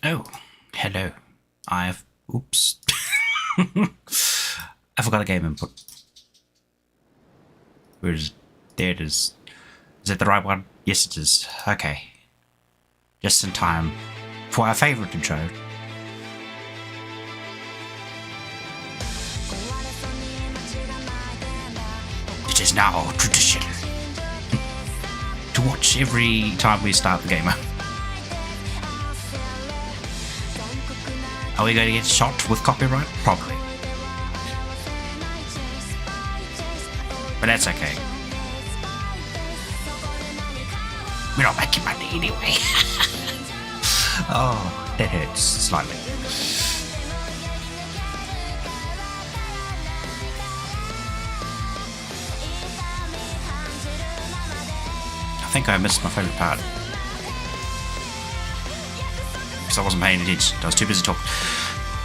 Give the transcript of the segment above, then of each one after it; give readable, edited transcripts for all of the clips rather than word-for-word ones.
Oh, hello. I've... Oops. I forgot the game input. Where is... There it is. Is it the right one? Yes, it is. Okay. Just in time for our favourite intro. It is now tradition to watch every time we start the game up. Are we going to get shot with copyright? Probably. But that's okay. We're not making money anyway. Oh, that hurts slightly. I think I missed my favourite part. Because I wasn't paying attention. I was too busy talking.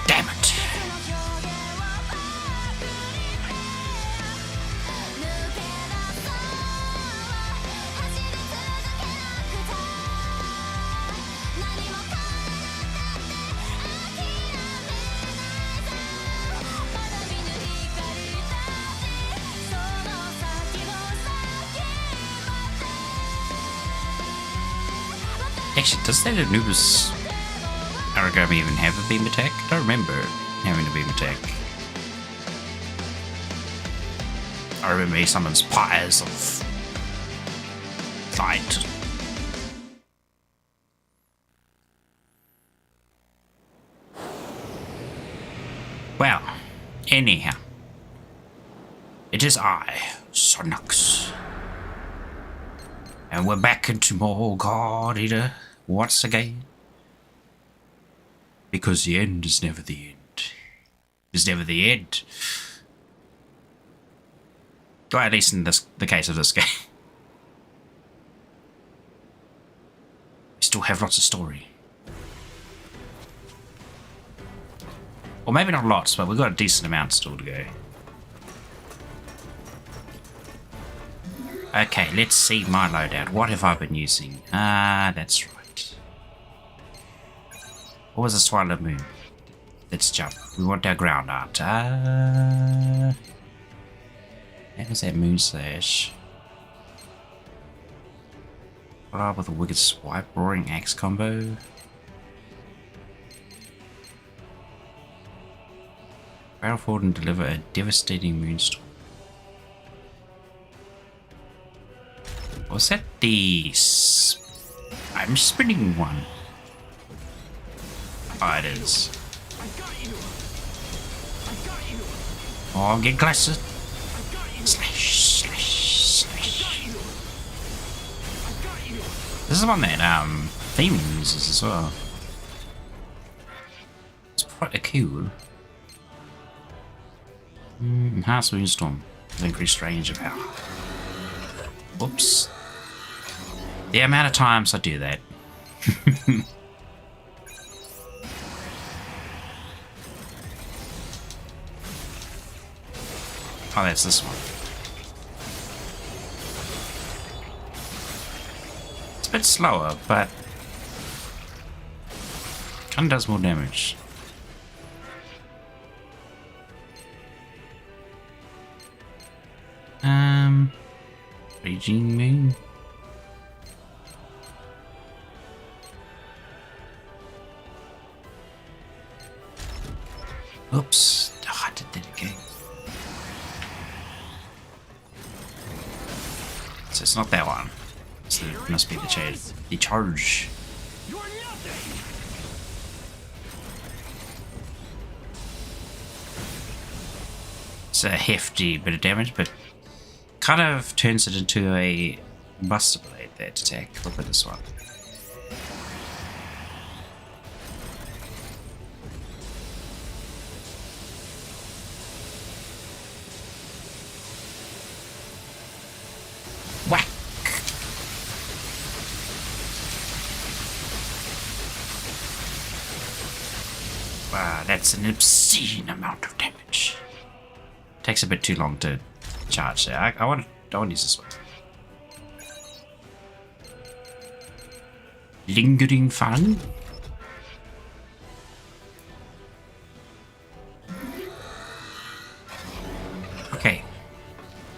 Damn it! Actually, does that Anubis origami even have a beam attack? I don't remember having a beam attack. I remember he summons pyres of light. Well, anyhow, it is I, Sonox. And we're back into more God Eater once again. Because the end is never the end. Is never the end. Well, at least in the case of this game. We still have lots of story. Or maybe not lots, but we've got a decent amount still to go. Okay, let's see my loadout. What have I been using? That's right. What was this Twilight Moon? Let's jump. We want our ground art. That was that Moon Slash. What up with a Wicked Swipe, Roaring Axe combo? Barrel forward and deliver a devastating moonstorm. Was that the... I'm spinning one. Oh, it is. Oh, I'm getting closer. Slash, slash, slash. This is one that Theme uses as well. It's quite a cool. Enhanced Moonstorm with increased range of power. Whoops. The amount of times I do that. Oh, that's this one. It's a bit slower, but kind of does more damage. Raging Moon. Oops. Oh, I did that again. So it's not that one. So it must be the charge. The charge. It's a hefty bit of damage, but kind of turns it into a Buster Blade, that attack. Look at this one. Whack! Wow, that's an obscene amount of damage. Takes a bit too long to charge there. I want to use this one. Lingering fun.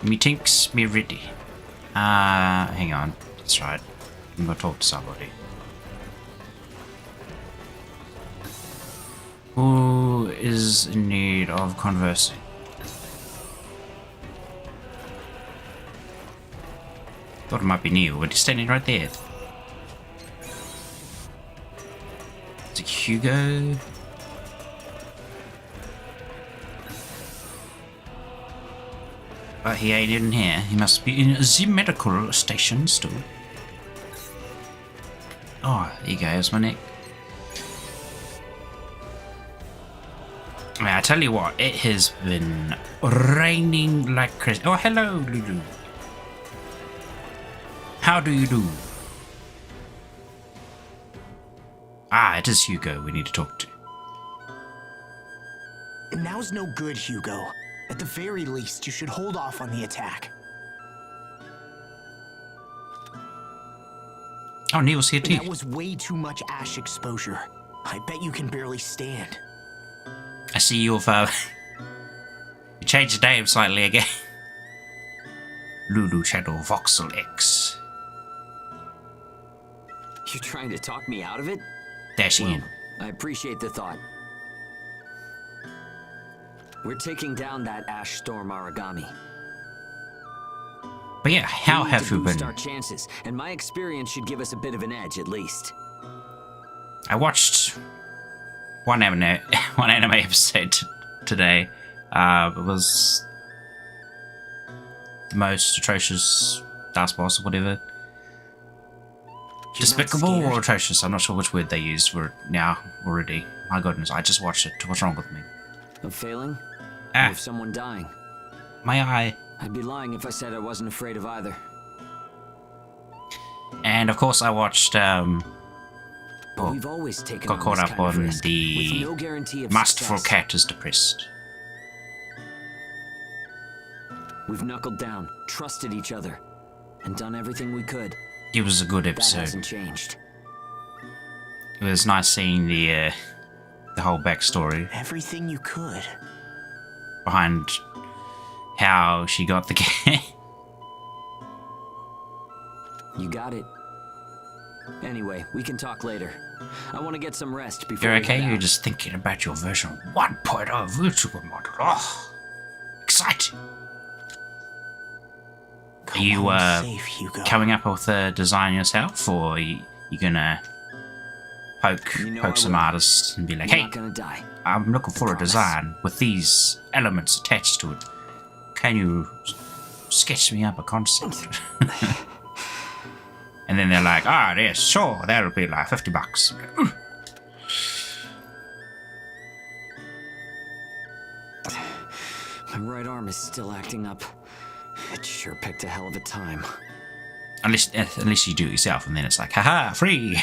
Methinks me ready. Hang on. That's right. I'm gonna talk to somebody. Who is in need of conversing? Thought it might be Neil, but he's standing right there. Is it Hugo? But he ain't in here. He must be in the medical station still. Oh, there you go. Here's my neck. I tell you what, it has been raining like crazy. Oh, hello, Lulu. How do you do? Ah, it is Hugo we need to talk to. Now's no good, Hugo. At the very least, you should hold off on the attack. Oh, Neil's here too. That was way too much ash exposure. I bet you can barely stand. I see you've you changed the name slightly again. Lulu Shadow Voxel X. You're trying to talk me out of it? Dashing in. I appreciate the thought. We're taking down that ash storm origami. But yeah, how have you been? Our chances, and my experience should give us a bit of an edge, at least. I watched one anime episode today. It was the most atrocious last boss or whatever. Despicable or atrocious? I'm not sure which word they used for it now already. My goodness, I just watched it. What's wrong with me? Of failing? Ah. Or of someone dying? My eye. I'd be lying if I said I wasn't afraid of either. And of course I watched But we've always taken got caught up on risk, the with no guarantee of Masterful success. Cat is depressed. We've knuckled down, trusted each other, and done everything we could. It was a good That episode. hasn't changed. It was nice seeing the whole backstory Everything you could. behind how she got the game. You got it. Anyway, we can talk later. I want to get some rest before You're we okay? head You're out. just thinking about your version 1.0 virtual model. Oh, exciting. Are Come you home safe, Hugo. coming up with a design yourself, or are you gonna poke You know I some will. artists and be like, You're hey, not gonna die. I'm looking for a promise. design with these elements attached to it. Can you sketch me up a concept? And then they're like, ah, yes, sure, that'll be like $50. My right arm is still acting up. It sure picked a hell of a time. Unless you do it yourself, and then it's like, haha, free.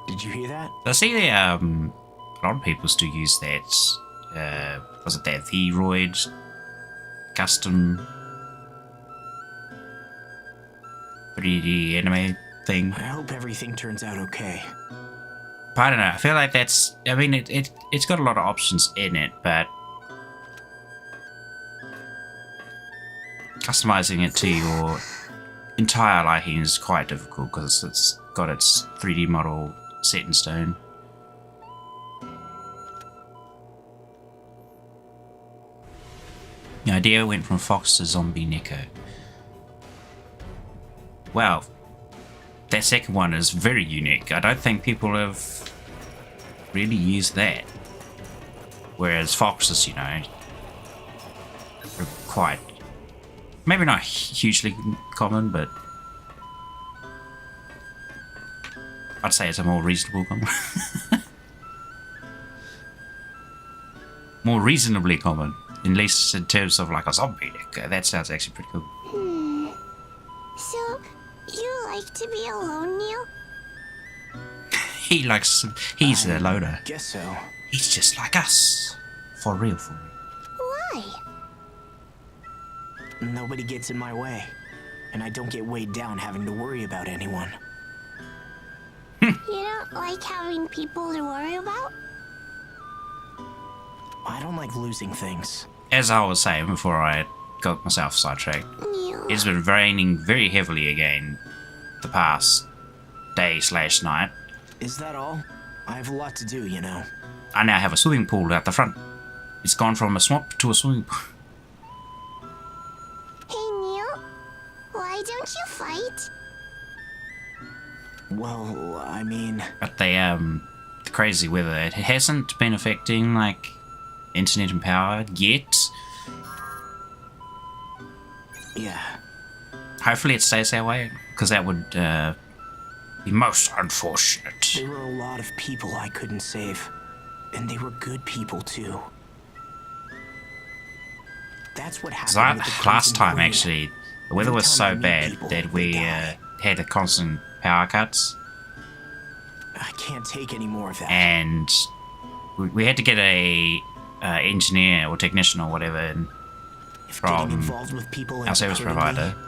Did you hear that? I see a lot of people still use that. Was it that V-Roid custom 3D anime thing? I hope everything turns out okay. But I don't know. I feel like that's. I mean, it's got a lot of options in it, but customizing it to your entire liking is quite difficult because it's got its 3D model set in stone. The idea went from fox to zombie Neko. Wow, that second one is very unique. I don't think people have really used that. Whereas foxes, you know, are quite, maybe not hugely common, but I'd say it's a more reasonable common. More reasonably common, at least in terms of like a zombie Neko. That sounds actually pretty cool. So, you like to be alone, Neil? He's a loner. Guess so. He's just like us. For real, for real. Why? Nobody gets in my way. And I don't get weighed down having to worry about anyone. You don't like having people to worry about? I don't like losing things. As I was saying before I got myself sidetracked, Neil. it's been raining very heavily again the past day/night. Is that all? I have a lot to do, you know. I now have a swimming pool at the front. It's gone from a swamp to a swimming pool. Hey, Neil. Why don't you fight? Well, I mean... But the crazy weather, it hasn't been affecting, like, internet and power yet. Yeah. Hopefully it stays that way, because that would be most unfortunate. There were a lot of people I couldn't save. And they were good people, too. That's what happened with the Last Crimson time, Queen. actually, the weather Every was time so I meet bad people, that they we die. had a constant power cuts, I can't take any more of that. and we had to get a engineer or technician or whatever in If from getting involved with people our ends service hurting provider. me,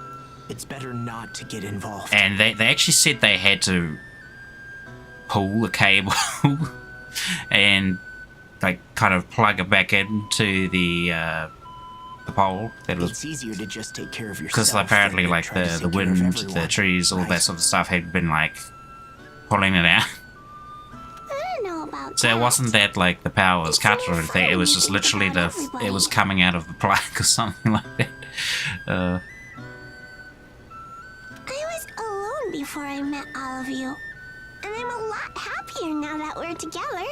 it's better not to get involved. And they actually said they had to pull the cable and like kind of plug it back into the pole that was, It's easier to just take care of yourself. because apparently than to like try to the take care of wind, the everyone, trees, all right? that sort of stuff had been like pulling it out. I don't know about So that. it wasn't that like the power was It's cut or only anything. It fun was when just you think literally about it everybody. was coming out of the plug or something like that. I was alone before I met all of you. And I'm a lot happier now that we're together.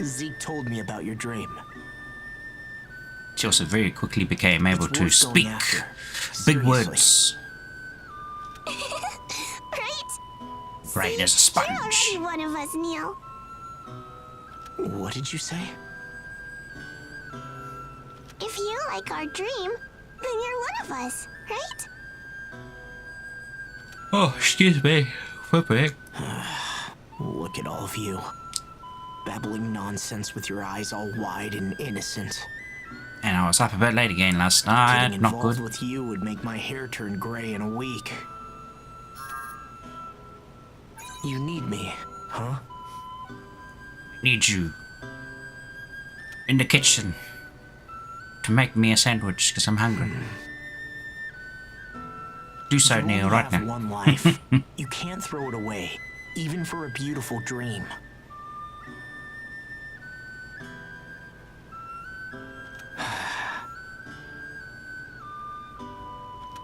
Zeke told me about your dream. She also very quickly became able It's to worth going speak after. big Seriously. words, Right? right as a You're sponge. already one of us, Neil. What did you say? If you like our dream, then you're one of us, right? Oh, excuse me. Flip. Look at all of you. Babbling nonsense with your eyes all wide and innocent. And I was up a bit late again last night. Getting Not involved good. with you would make my hair turn gray in a week. You need me, huh? Need you in the kitchen to make me a sandwich because I'm hungry. Do so, You Neil, only right have now. one life. You can't throw it away, even for a beautiful dream.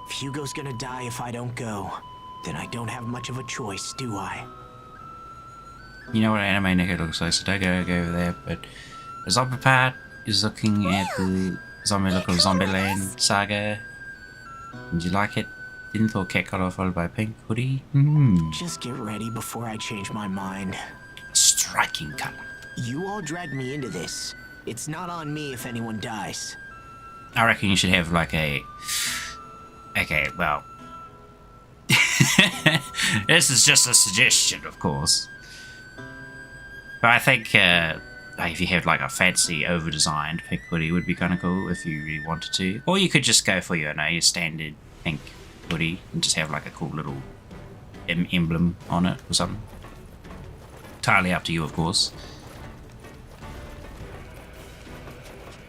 If Hugo's gonna die if I don't go, then I don't have much of a choice, do I? You know what anime Nico looks like, so don't go over there. But the zombie part is looking at the zombie look of Zombieland Saga. Did you like it? Didn't thought cat color followed by pink hoodie. Just get ready before I change my mind. Striking color. You all dragged me into this. It's not on me if anyone dies. I reckon you should have like a. Okay, well. This is just a suggestion, of course. But I think if you have like a fancy over-designed pink hoodie would be kind of cool if you really wanted to. Or you could just go for your standard pink hoodie and just have like a cool little emblem on it or something. Entirely up to you, of course.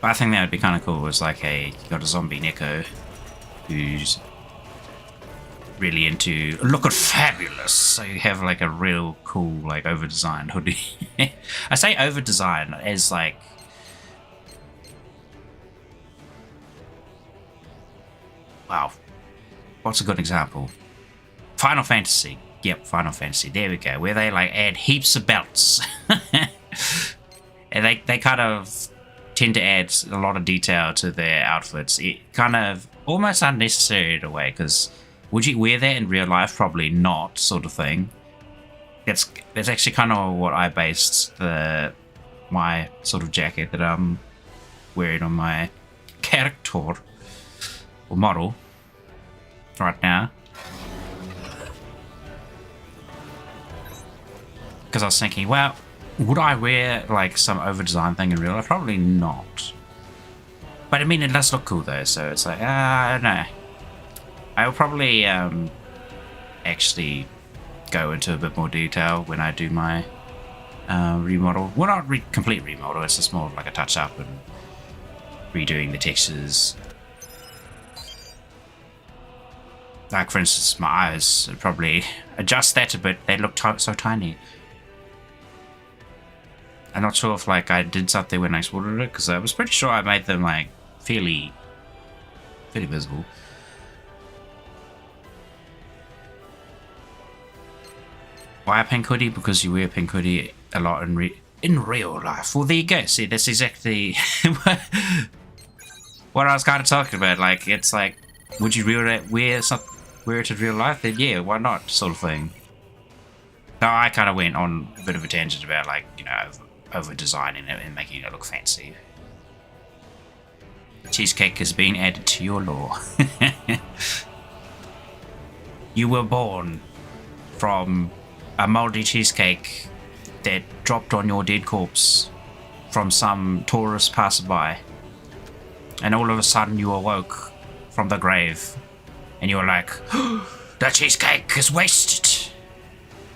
But I think that would be kind of cool. It's like you got a zombie Neko who's really into looking fabulous. So you have like a real cool, like over-designed hoodie. I say over-designed as like wow. What's a good example? Final Fantasy. Yep, Final Fantasy. There we go. Where they like add heaps of belts. And they kind of tend to add a lot of detail to their outfits. It kind of almost unnecessary in a way, because would you wear that in real life? Probably not, sort of thing. That's actually kind of what I based my sort of jacket that I'm wearing on my character or model right now. Because I was thinking, well, would I wear like some over-designed thing in real life? Probably not. But I mean, it does look cool though, so it's like, I don't know. I'll probably actually go into a bit more detail when I do my remodel. Well, not complete remodel, it's just more of like a touch up and redoing the textures. Like, for instance, my eyes, I'd probably adjust that a bit. They look so tiny. I'm not sure if like I did something when I exported it, because I was pretty sure I made them like fairly visible. Why a pink hoodie? Because you wear a pink hoodie a lot in real life. Well, there you go. See, that's exactly what I was kind of talking about. Like, it's like, would you wear it in real life? Then yeah, why not, sort of thing. So I kind of went on a bit of a tangent about, like, you know, over designing it and making it look fancy. Cheesecake has been added to your lore. You were born from a moldy cheesecake that dropped on your dead corpse from some tourist passerby, and all of a sudden you awoke from the grave and you were like, the cheesecake is wasted.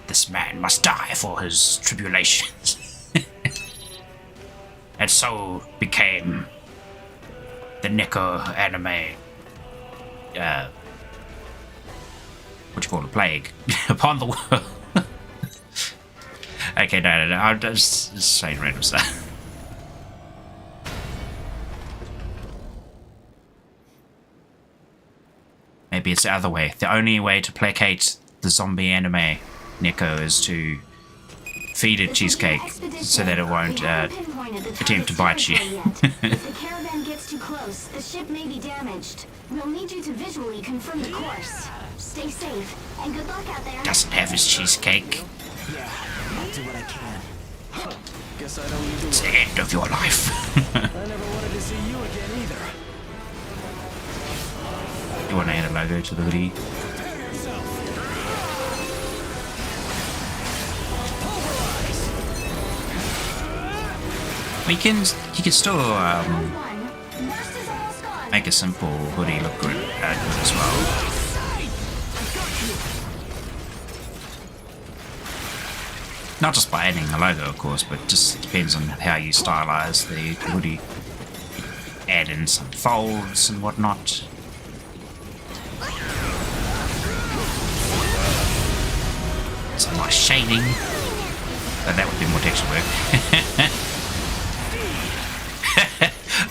This man must die for his tribulations. And so became the Nico anime, what do you call it, plague upon the world. Okay, no, I'm just saying random stuff. Maybe it's the other way. The only way to placate the zombie anime Nico is to feed it cheesecake so that it won't attempt to bite you. If the caravan gets too close, the ship may be damaged. We'll need you to visually confirm the course. Stay safe, and good luck out there. Doesn't have his cheesecake. Yeah, I'll do what I can. Guess I don't need to It's the end of your life. I never wanted to see you again either. You want to add a logo to the hoodie? You can still make a simple hoodie look good as well. Not just by adding a logo, of course, but just depends on how you stylize the hoodie. Add in some folds and whatnot. Some nice shading. That would be more texture work.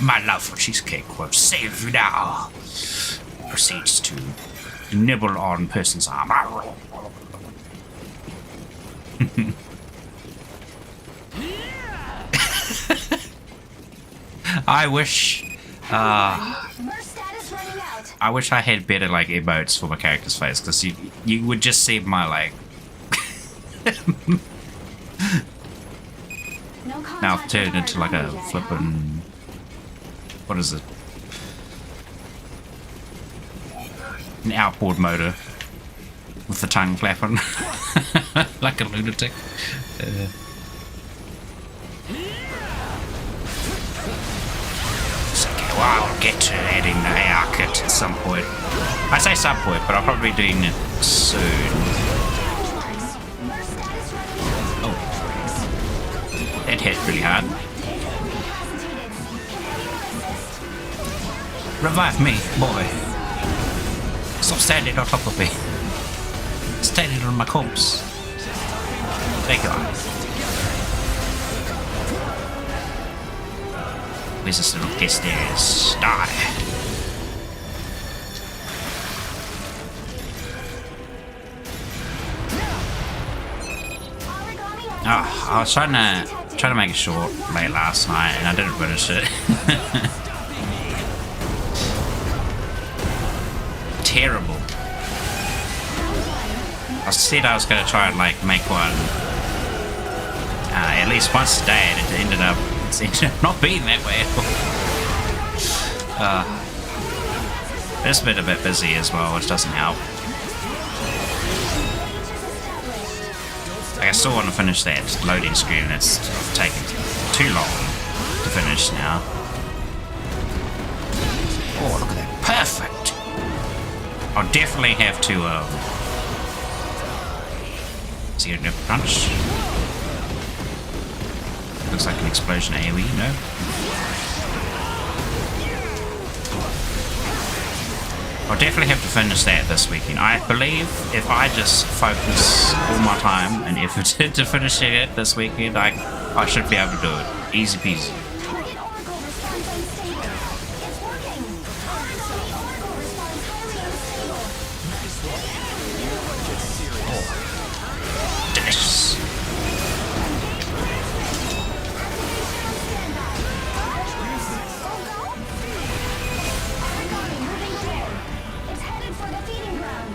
My love for cheesecake will save you now. Proceeds to nibble on person's arm. I wish I had better like emotes for my character's face, because you would just see my like mouth turned into like a flippin', what is it? An outboard motor with the tongue flapping like a lunatic. It's okay, well, I'll get to adding the AR kit at some point. I say some point, but I'll probably be doing it soon. Oh. That hit really hard. Revive me, boy. Stop standing on top of me. Standing on my corpse. There you go. Where's this little piss stairs? Die. Oh, I was trying to make it short late last night and I didn't finish it. Terrible. I said I was going to try and like make one at least once a day, and it ended up not being that way at all. It's been a bit busy as well, which doesn't help. Like, I still want to finish that loading screen. It's taken too long to finish now. Oh, look at that. Perfect! I'll definitely have to see a nip crunch. looks like an explosion AoE, no? I'll definitely have to finish that this weekend. I believe if I just focus all my time and effort into finishing it this weekend, I should be able to do it. Easy peasy. Target Oracle response unstable. It's working. Origami Oracle response highly unstable. Delicious. Origami moving clear. It's headed for the feeding ground.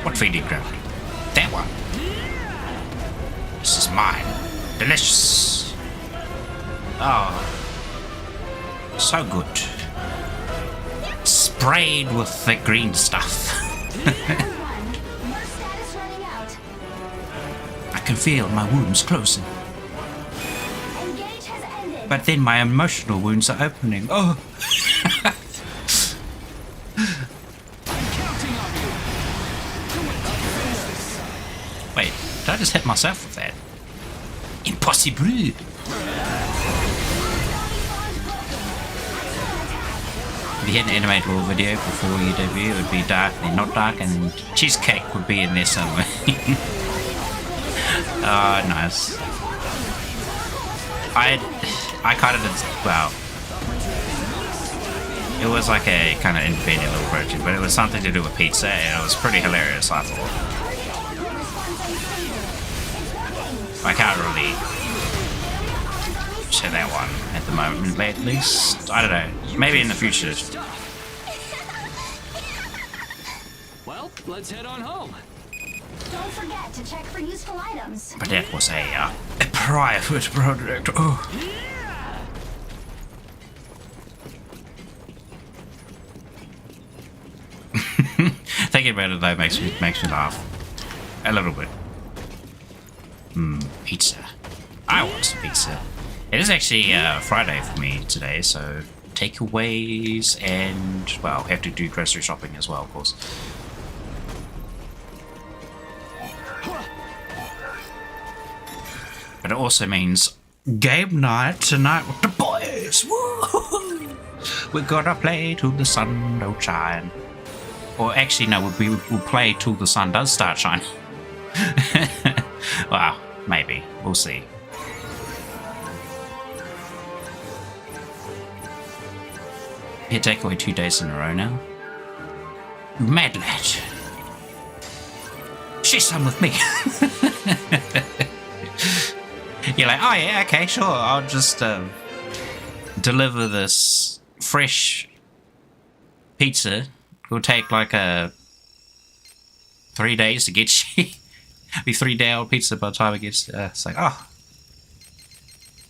What feeding ground? That one. This is mine. Delicious. Oh. So good. Sprayed with the green stuff. Round one. Burst status running out. I can feel my wounds closing. Engage has ended. But then my emotional wounds are opening. Oh. Wait, did I just hit myself with that? Impossible. If you had an animated little video before you debut, it would be dark and then not dark, and then cheesecake would be in there somewhere. Oh, nice. I kind of did, well, it was like a kind of independent little project, but it was something to do with pizza, and it was pretty hilarious, I thought. I can't really share that one at the moment, at least. I don't know. Maybe in the future. Well, let's head on home. Don't forget to check for useful items. But that was a private project. Oh. Thinking about it though makes me laugh a little bit. Pizza. I want some pizza. It is actually Friday for me today, so takeaways and, well, have to do grocery shopping as well, of course. But it also means game night tonight with the boys. Woo! We're gonna play till the sun don't shine. Or actually, no, we'll play till the sun does start shining. Well, maybe. We'll see. Here, takeaway 2 days in a row now. Mad lad. Share some with me. You're like, oh yeah, okay, sure. I'll just deliver this fresh pizza. It'll take like 3 days to get you. Be 3 day old pizza by the time it gets. It's like, oh,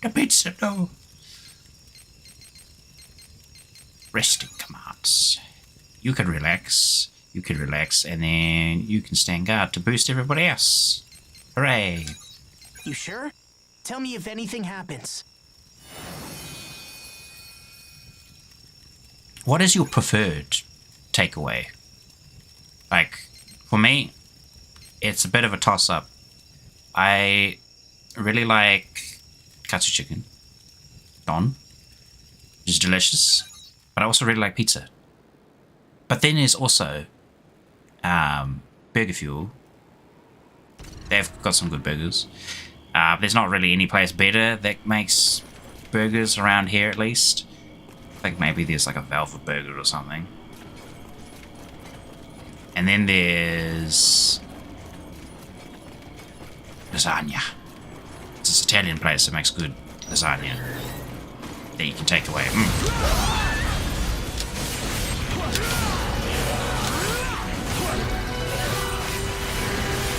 the pizza, no. Resting commands. You can relax, and then you can stand guard to boost everybody else. Hooray! You sure? Tell me if anything happens. What is your preferred takeaway? Like, for me, it's a bit of a toss-up. I really like katsu chicken. Don. Which is delicious. But I also really like pizza. But then there's also Burger Fuel. They've got some good burgers. There's not really any place better that makes burgers around here, at least. I think maybe there's like a Velvet Burger or something. And then there's lasagna. It's this Italian place that makes good lasagna that you can take away.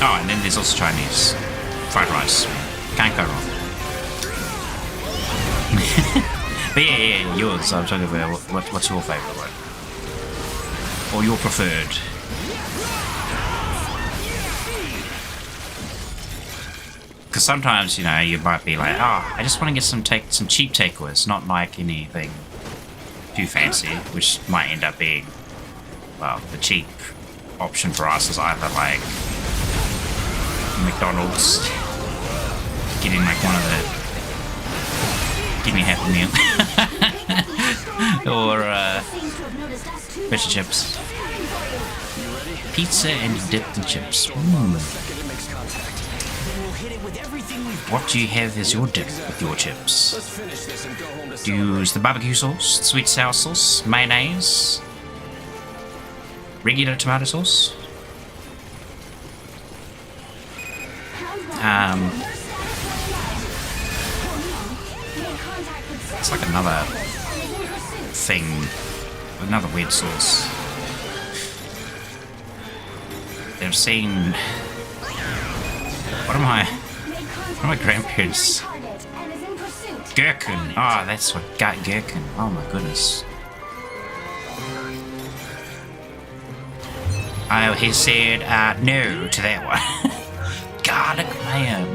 Oh, and then there's also Chinese fried rice. Can't go wrong. But yeah, yours. I'm talking about what's your favourite one? Or your preferred? Because sometimes, you know, you might be like, oh, I just want to get some cheap takeaways, not like anything too fancy, which might end up being, well, the cheap option for us is either like McDonald's, getting like one of the Give me a Happy Meal. Or fish and chips. Pizza and dipped in chips. What do you have as your dip with your chips? Do you use the barbecue sauce, sweet sour sauce, mayonnaise, regular tomato sauce? It's like another thing, another weird sauce. I've seen. What are my grandparents? Gherkin. Oh, that's what got gherkin. Oh my goodness. Oh, he said no to that one. Garlic mayo.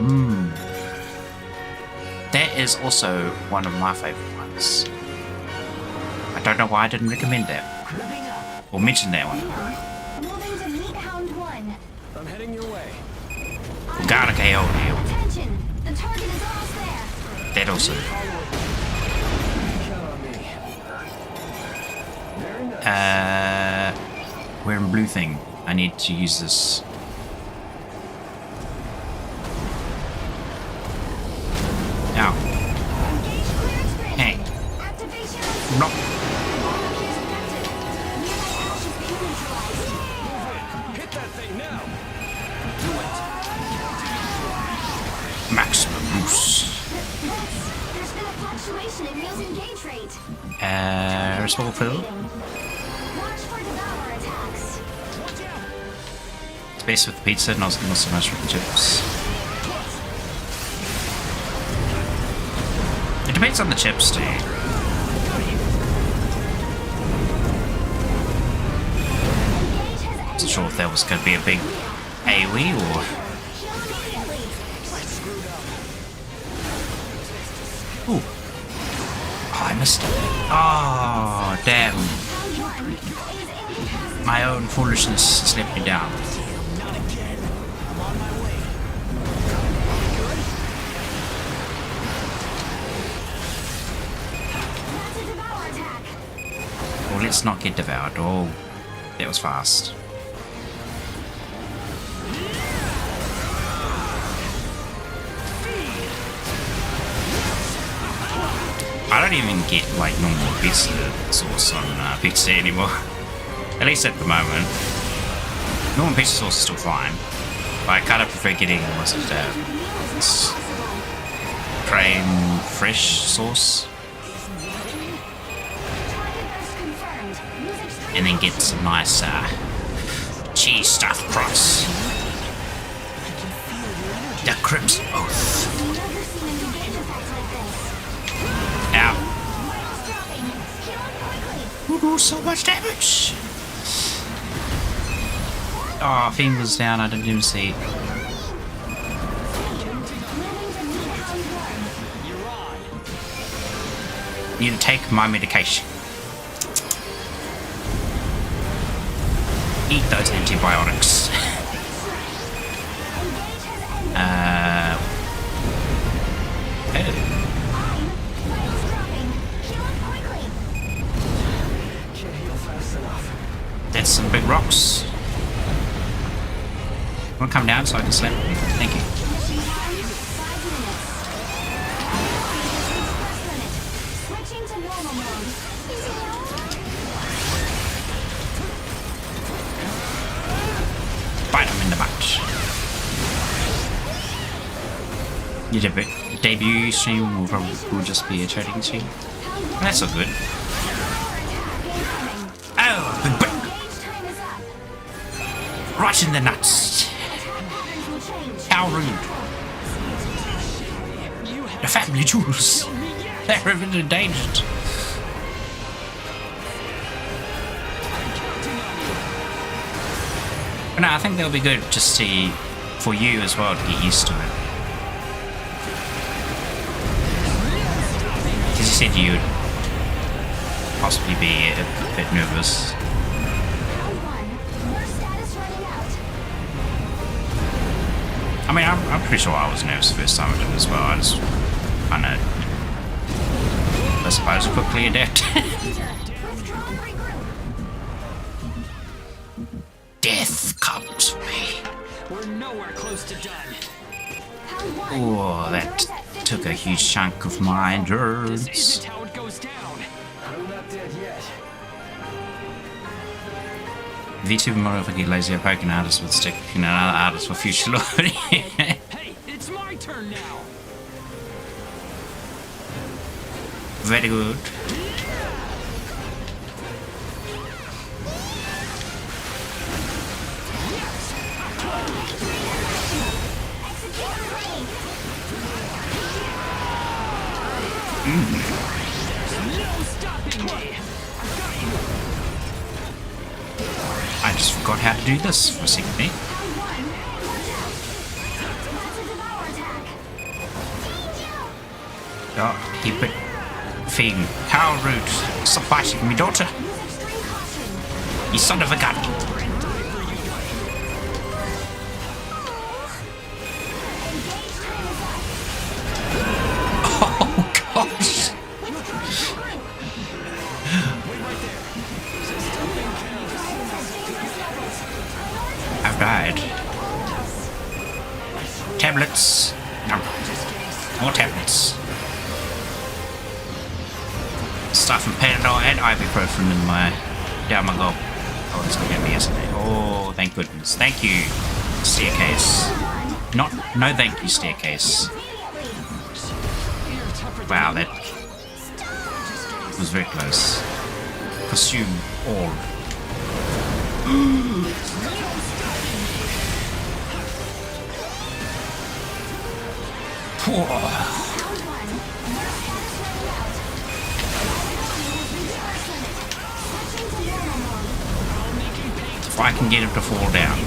That is also one of my favourite ones. I don't know why I didn't recommend that. Or mention that one. Moving to Meat Hound 1. I'm heading your way. Garlic aioli. Attention! The target is almost there. That also. We're in blue thing. I need to use this. Ow. Engage clearance grid. Hey. Activation. No. Nearby ash is being neutralized. Hit that thing now. Maximum boost. There's been a fluctuation in Neil's engage rate. Small pill. Watch for devour attacks. It's best with the pizza, not so much with the chips. It depends on the chips, too. Wasn't sure if that was going to be a big AoE or. Ooh. Oh, I missed it. Oh, damn. My own foolishness let me down. Well, let's not get devoured. Oh, that was fast. I don't even get like normal pizza sauce on pizza anymore. At least at the moment. Normal pizza sauce is still fine. But I kind of prefer getting, what's it, crème fresh sauce. And then get some nice cheese stuffed crust. The Crimson Oath. Ow. Ooh, so much damage. Oh, Fiend was down, I didn't even see it. Need to take my medication. Eat those antibiotics. Oh. That's some big rocks. Want to come down so I can slam? Thank you. Switching to normal mode. Bite him in the butt. Your debut stream will just be a trading stream. That's so good. Oh, big bang. Right in the nuts. How rude. The family jewels. They're even endangered. But no, I think that'll be good just to, for you as well to get used to it. Because you said you would possibly be a bit nervous. I mean, I'm pretty sure I was nervous the first time I did it as well. I just kind of I suppose quickly adapt. Death comes for me. We're nowhere close to done. Oh, that took a huge chunk of my endurance. This isn't how it goes down. I'm not dead yet. VTuber motherfucking lazy poking artists with stick and another artist for future glory. Hey, it's my turn now. Very good. No stopping me. I just forgot how to do this for a second there. Oh, keep it feeding. How rude. Stop biting me, daughter. You son of a gun. Oh, gosh. I've died. Tablets. No. More tablets. Stuff and Panadol and ibuprofen in my down my gob. Oh, it's gonna get me, isn't it? Oh, thank goodness. Thank you, staircase. No thank you, staircase. Wow, that was very close. Consume all. If I can get him to fall down.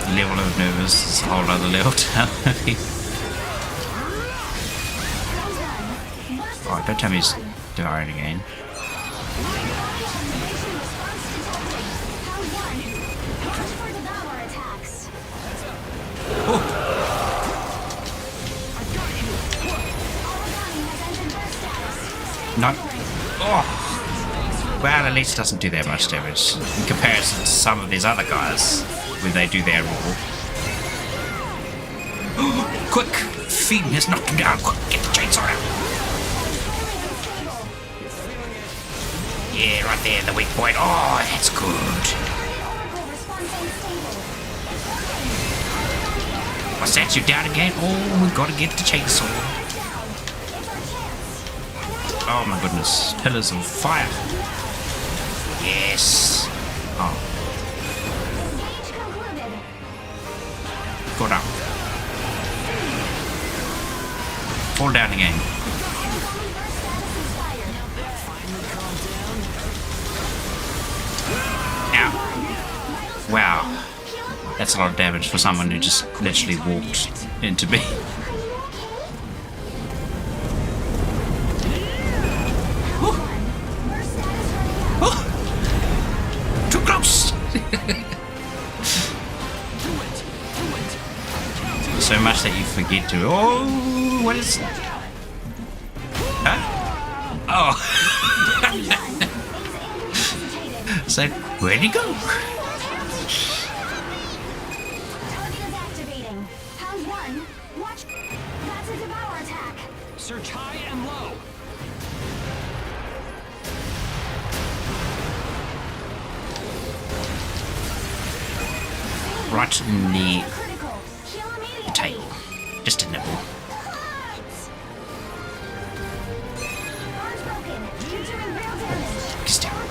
The level of nervous is a whole other level. Oh, don't tell me he's devouring again. No. Oh. Well, at least it doesn't do that much damage in comparison to some of these other guys when they do their roll. Quick! Feeding has knocked him down. Quick, get the chainsaw out. Yeah, right there, the weak point. Oh, that's good. What's that? You down again? Oh, we gotta get the chainsaw. Oh my goodness. Pillars of fire. Yes. Oh. Go down. Fall down again. Ow. Wow. That's a lot of damage for someone who just literally walked into me. Too close! So much that you forget to. Oh, what is. Huh? Oh. So, where'd he go? Search high and low. Right in the tail. Just a nibble. Just down.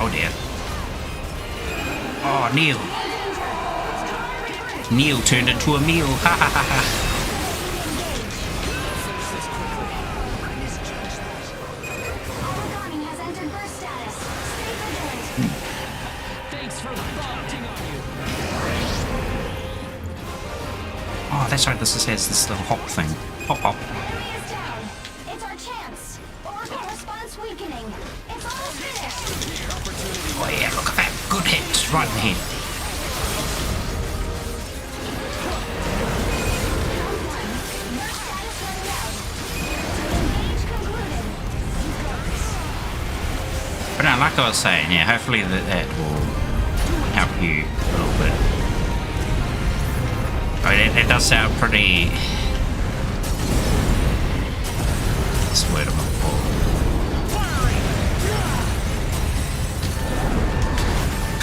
Oh dear. Oh, Neil. Neil turned into a meal. Ha ha ha ha. Oh, that's right. This has this little hop thing. Hop hop. It's our chance. Orbital response weakening. It's almost finished. Oh yeah, look at that. Good hit. Right in the head. But no, like I was saying, yeah, hopefully that will help you a little bit. I mean, it does sound pretty... What's the word I'm looking for?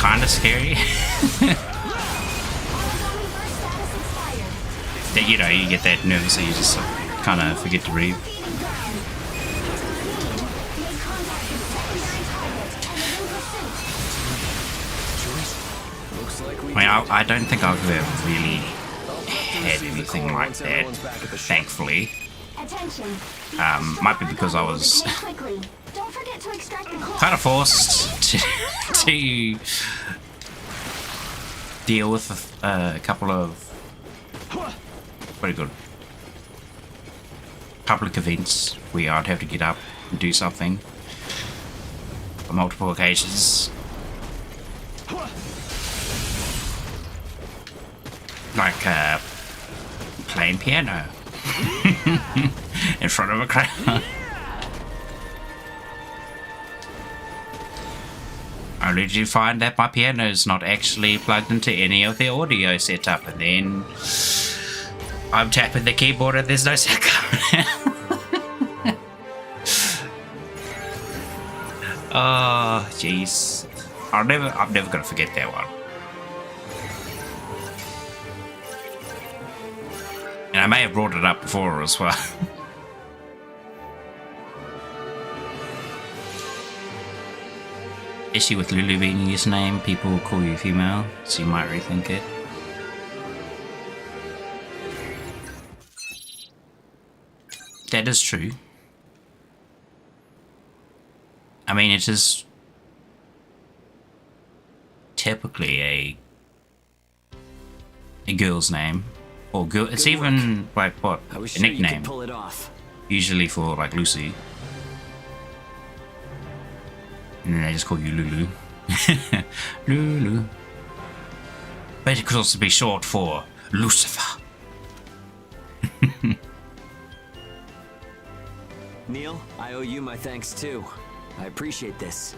Kinda scary. That, you know, you get that nervous so you just kind of forget to breathe. I mean, I don't think I've ever really had anything like that, thankfully. Might be because I was kind of forced to deal with a couple of very good public events where I'd have to get up and do something on multiple occasions. Like playing piano in front of a crowd. Only to find that my piano is not actually plugged into any of the audio setup, and then I'm tapping the keyboard and there's no sound coming out. Oh, jeez. I'm never gonna forget that one. And I may have brought it up before as well. Issue with Lulu being your name, people will call you female, so you might rethink it. That is true. I mean, it is typically a girl's name. Or girl, it's even like what, a nickname. Pull it off. Usually for like Lucy. And then they just call you Lulu. Lulu. But it could also be short for Lucifer. Neil, I owe you my thanks too. I appreciate this.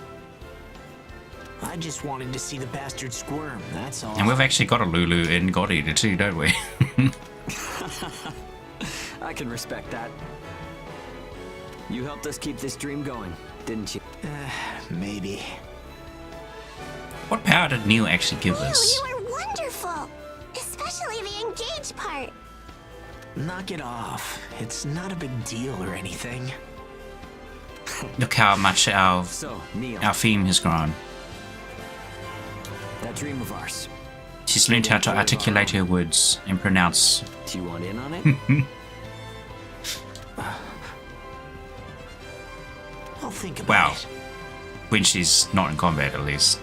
I just wanted to see the bastard squirm, that's all. And we've actually got a Lulu in God Eater too, don't we? I can respect that. You helped us keep this dream going, didn't you? Maybe. What power did Neil actually give us? You were wonderful! Especially the engaged part. Knock it off. It's not a big deal or anything. Look how much our Neil, theme has grown. that dream of ours. She's learned how to articulate her words and pronounce. Do you want in on it? I'll think about Wow. it. When she's not in combat, at least.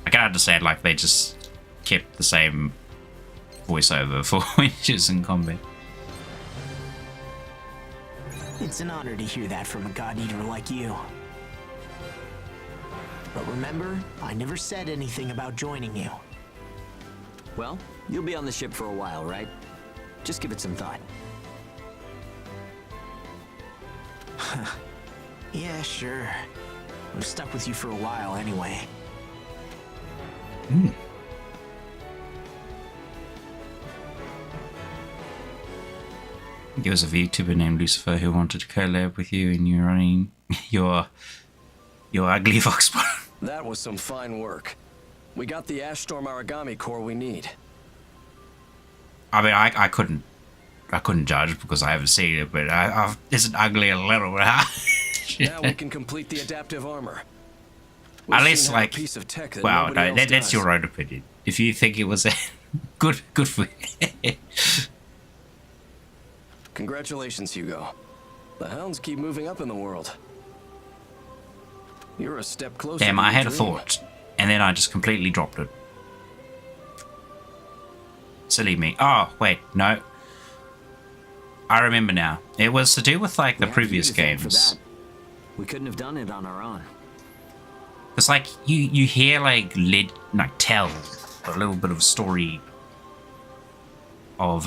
I can understand, like, they just kept the same voiceover for when she's in combat. It's an honor to hear that from a God Eater like you. But remember, I never said anything about joining you. Well, you'll be on the ship for a while, right? Just give it some thought. Yeah, sure. I'm stuck with you for a while anyway. There was a VTuber named Lucifer who wanted to collab with you, and you're running your ugly fox spawn. That was some fine work. We got the Ash Storm origami core we need. I mean, I couldn't judge because I haven't seen it, but isn't ugly a little bit? Now we can complete the adaptive armor. At We've least, seen how a like, piece of tech that wow, nobody no, else that's does. your own opinion. If you think it was good for you. Congratulations, Hugo. The hounds keep moving up in the world. You're a step closer. Damn, to I your had a dream. thought, and then I just completely dropped it. Silly me. Oh, wait, no. I remember now. It was to do with, like, the We have previous you to thank for games. that. We couldn't have done it on our own. It's like, you hear, like, tell a little bit of story of,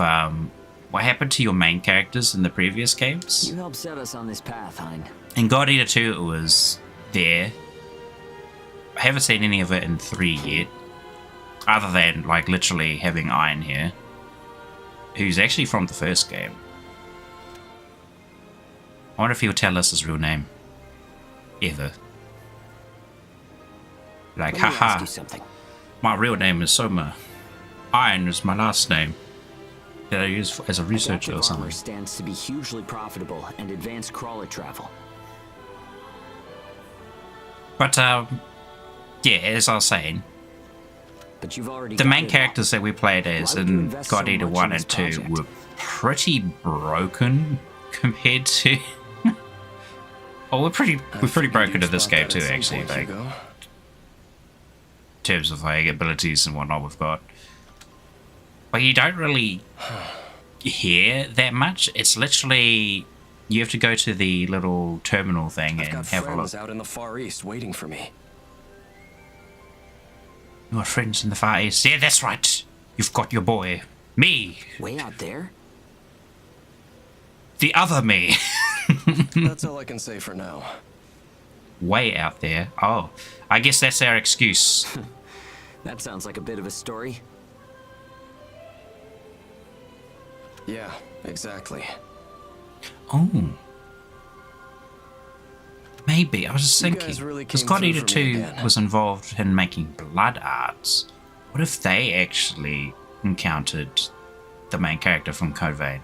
what happened to your main characters in the previous games. You helped set us on this path, Hein. In God Eater 2, it was there. I haven't seen any of it in 3 yet, other than like literally having Iron here, who's actually from the first game. I wonder if he'll tell us his real name. Ever. Like, Let me ask haha, you something. my real name is Soma. Iron is my last name that I use as a researcher or Adaptive something. armor stands to be hugely profitable and advanced crawler travel. But, yeah, as I was saying, But you've already the got main it all. characters that we played as Why would you in invest so God Eater much 1 in this and 2 project? were pretty broken compared to... Oh, we're pretty broken to this game too, actually, like, in terms of like abilities and whatnot we've got. But you don't really hear that much. It's literally you have to go to the little terminal thing I've and got have a look. friends out in the Far East waiting for me. Your friends in the Far East. Yeah, that's right. You've got your boy. Me. Way out there? The other me. That's all I can say for now. Way out there. Oh, I guess that's our excuse. That sounds like a bit of a story. Yeah, exactly. Oh. Maybe. I was just You thinking. guys really Because came God through Eater for me 2 again. was involved in making blood arts. What if they actually encountered the main character from Code Vein?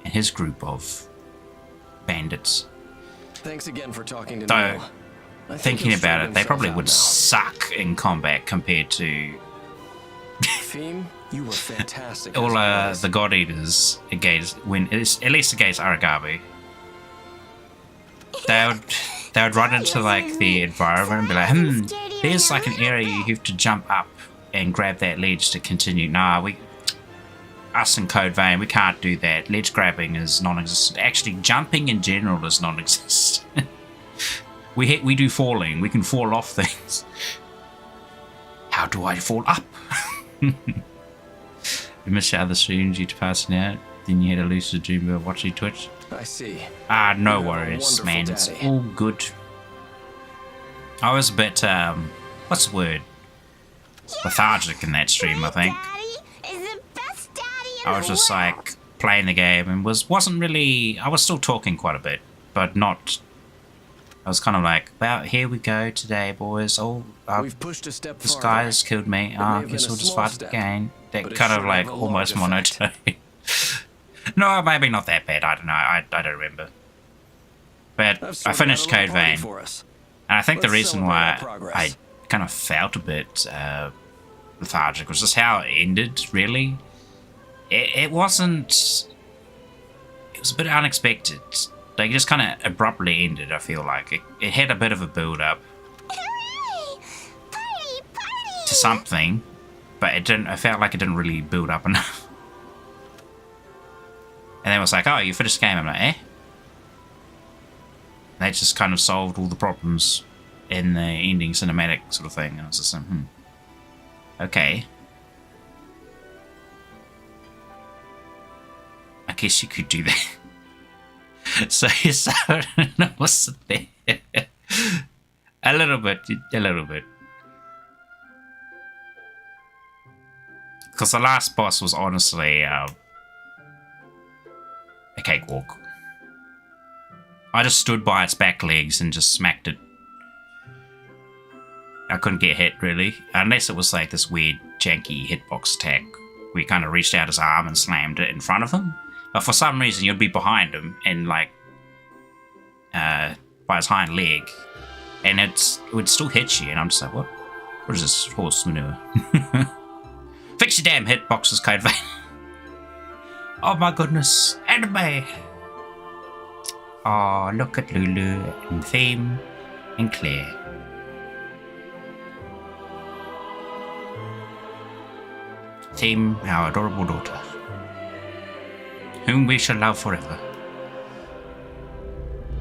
And his group of bandits. Thanks again for talking to Though, Neil. I think thinking he'll about straighten it, they probably himself would out suck in combat compared to now. Theme, you were fantastic. all as always. the God Eaters against, at least against Aragami. They would run into like the environment and be like, there's like an area you have to jump up and grab that ledge to continue. Nah, us in Code Vein, we can't do that. Ledge grabbing is non-existent. Actually, jumping in general is non-existent. we do falling. We can fall off things. How do I fall up? You missed your other streams due to passing out. Then you had a lucid dream about watching Twitch. I see. Ah, no You have a worries, wonderful man. It's daddy. all good. I was a bit, what's the word? Lethargic in that stream, I think. Daddy is the best daddy in I was the just world. like playing the game and wasn't really. I was still talking quite a bit, but not. I was kind of like, well, here we go today, boys. Oh, We've pushed a step this farther. guy has killed me. may I have guess been a we'll just small fight step, again. That but it kind of sure like have a almost large monotone. No, maybe not that bad. I don't know. I don't remember. But I've I sorted finished out a little Code party Vein. for us. And I think the Let's reason celebrate our why progress. I kind of felt a bit lethargic was just how it ended, really. It wasn't... It was a bit unexpected. Like, it just kind of abruptly ended, I feel like. It had a bit of a build-up Hooray! Party, party! to something, but it didn't... I felt like it didn't really build up enough. And then it was like, oh, you finished the game. I'm like, eh? They just kind of solved all the problems in the ending cinematic sort of thing. And I was just like, okay. I guess you could do that. So what's there? A little bit. Because the last boss was honestly a cakewalk. I just stood by its back legs and just smacked it. I couldn't get hit, really. Unless it was like this weird, janky hitbox attack. We kind of reached out his arm and slammed it in front of him. But for some reason, you'd be behind him and, like, by his hind leg. And it would still hit you. And I'm just like, what? What is this horse manure? Fix your damn hitboxes, Code Vein. Oh my goodness. Anime. Oh, look at Lulu and Theme and Claire. Theme, our adorable daughter, whom we shall love forever.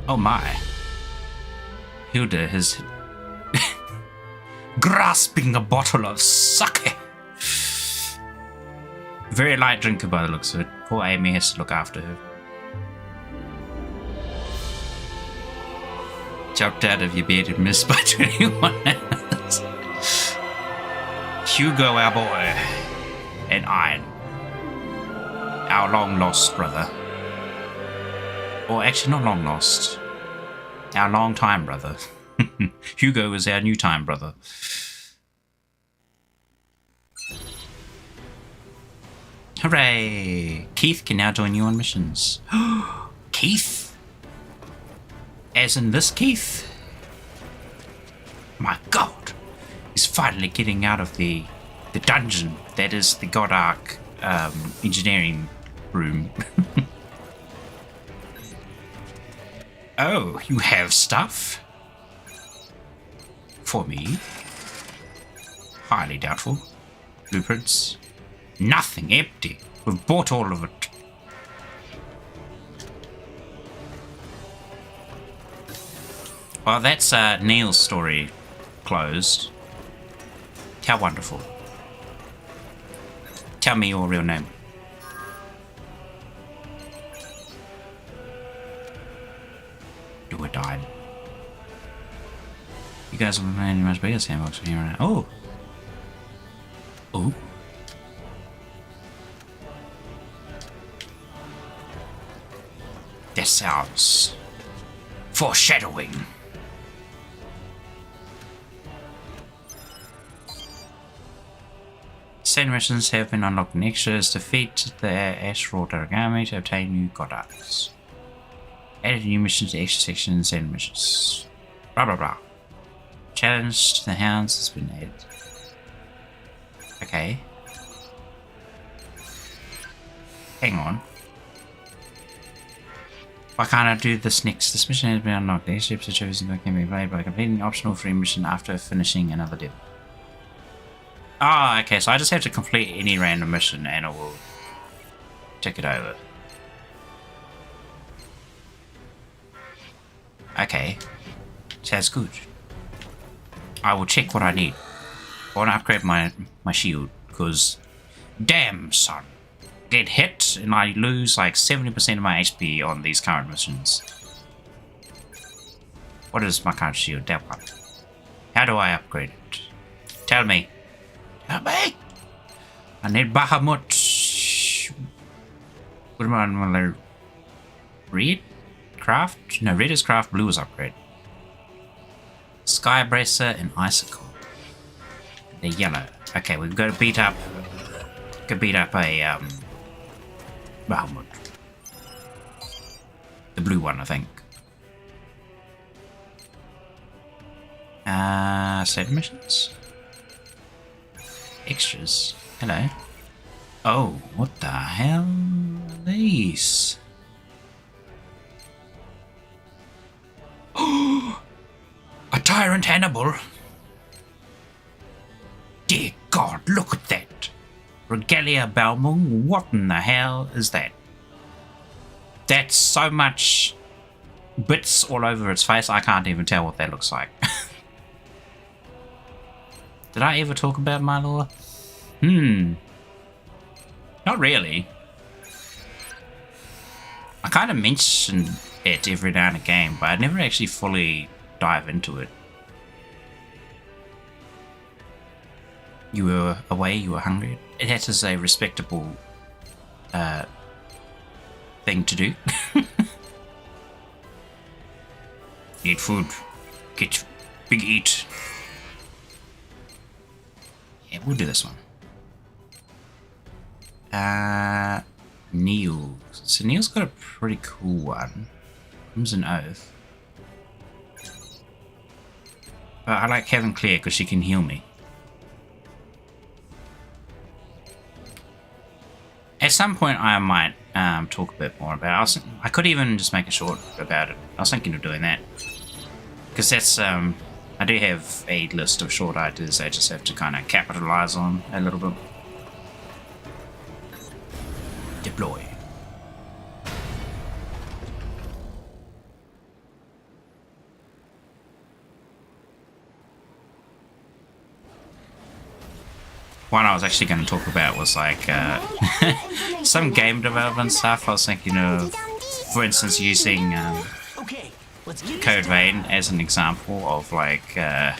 Oh my. Hilda is grasping a bottle of sake. Very light drinker by the looks of it. Poor Amy has to look after her. Jumped out of your bed and missed by 21 hours. Hugo, our boy, and Iron, our long lost brother. Or actually, not long lost. Our long time brother. Hugo is our new time brother. Hooray! Keith can now join you on missions. Keith? As in this Keith? My god! He's finally getting out of the dungeon that is the God Arc engineering room. Oh, you have stuff? For me? Highly doubtful. Blueprints? Nothing, empty. We've bought all of it. Well, that's Neil's story closed. How wonderful. Tell me your real name. Do or die. You guys are playing much bigger sandbox here right now. Oh! Oh! That sounds foreshadowing. Sand missions have been unlocked in extras. Defeat the Asteroid Origami to obtain new God Arcs. Added new missions to extra sections and missions. Blah blah blah. Challenge to the Hounds has been added. Okay. Hang on. Why can't I do this next? This mission has been unlocked. The airships are chosen that can be played by completing an optional free mission after finishing another level. Ah, okay, so I just have to complete any random mission and it will tick it over. Okay. Sounds good. I will check what I need. I want to upgrade my shield, because damn son. Get hit and I lose like 70% of my HP on these current missions. What is my current shield? That one. How do I upgrade it? Tell me. Tell me! I need Bahamut. What am I on? Red? Craft? No, red is craft, blue is upgrade. Sky Bracer and Icicle. They're yellow. Okay, we've got to beat up a Bahamut. The blue one, I think. Save missions? Extras. Hello. Oh, what the hell are these? Oh! A Tyrant Hannibal! Dear God, look at that! Regalia Balmung, what in the hell is that? That's so much bits all over its face, I can't even tell what that looks like. Did I ever talk about my lore? Not really. I kind of mention it every now and again, but I never actually fully dive into it. You were away, you were hungry. That is a respectable thing to do. Need food. Get big eat. Yeah, we'll do this one. Neil. So Neil's got a pretty cool one. Crimson Oath. But I like having Claire because she can heal me. At some point I might talk a bit more about it. I could even just make a short about it. I was thinking of doing that. Because that's, I do have a list of short ideas I just have to kind of capitalize on a little bit. Deploy. One I was actually going to talk about was like some game development stuff. I was thinking of, for instance, using Let's get Code Vein as an example of like how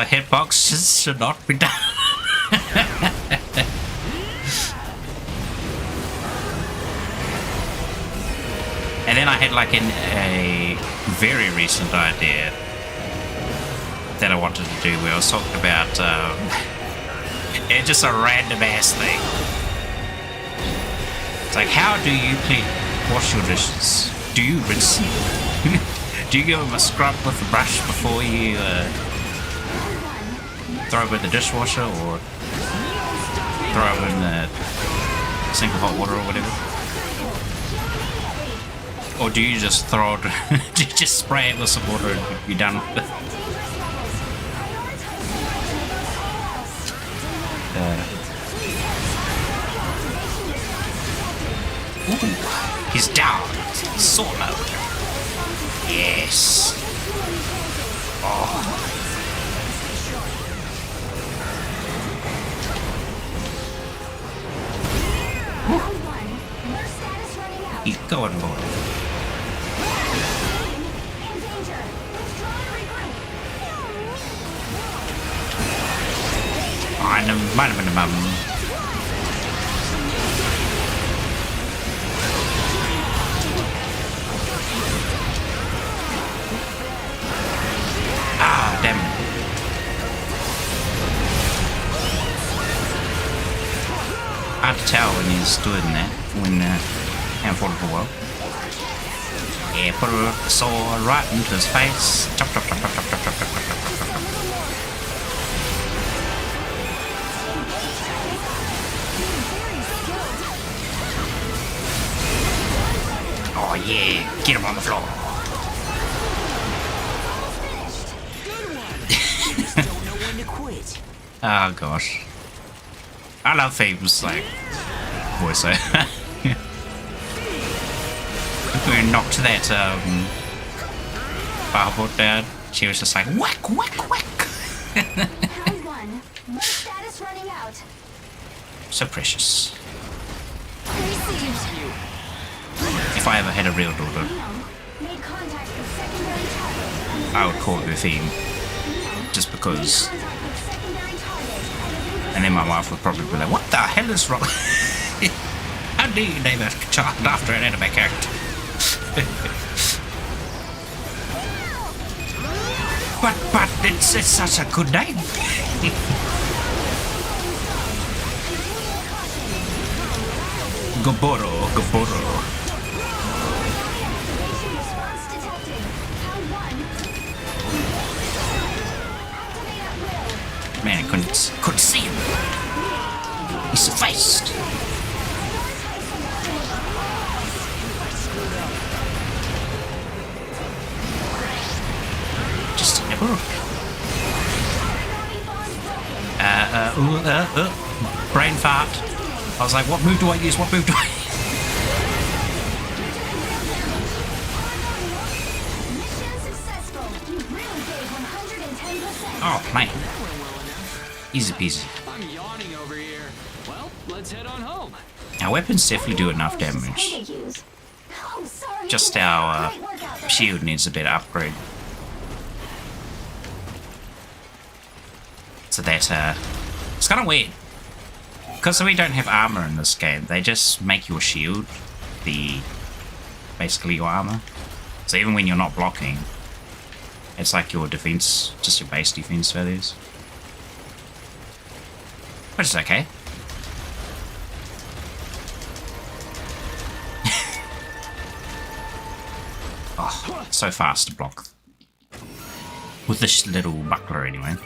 hitboxes should not be done. And then I had like a very recent idea that I wanted to do where I was talking about it's just a random ass thing. It's like, how do you wash your dishes? Do you rinse them? Do you give them a scrub with a brush before you throw them in the dishwasher, or throw them in the sink of hot water or whatever? Or do you just throw it, do you just spray it with some water and you're done with it? Ooh, he's down. Sword mode. Yes. Oh. He's going, boy. Ah, damn it. Hard to tell when he's doing that, when Unforgettable World. Yeah, put a sword right into his face. Chop, chop, chop, chop, chop, chop, chop, chop, chop, chop, chop, chop. Oh yeah, get him on the floor. don't know when to quit. Oh gosh. I love themes like voiceover. We knocked that firebolt down. She was just like whack, whack, whack. Round one. More status running out. So precious. If I ever had a real daughter, Made contact with secondary target. I would call her theme. Just because. Contact with secondary target. And then my wife would probably be like, what the hell is wrong? How do you name a child after an anime character? but it's such a good name. Goboro. Response detected. Round one. Activate at will. Man, I couldn't see him. He's sufficed. Just in the book. Brain fart. I was like, what move do I use? What move do I use? Mission successful. You really gave 110%. Oh, man. Easy peasy. I'm yawning over here. Well, let's head on home. Our weapons definitely do enough damage. Oh, sorry. Just our Great work out there. shield needs a bit of upgrade. So that, it's kind of weird. Because we don't have armor in this game, they just make your shield basically your armor. So even when you're not blocking, it's like your defense, just your base defense values. Which is okay. Oh, so fast to block. With this little buckler anyway.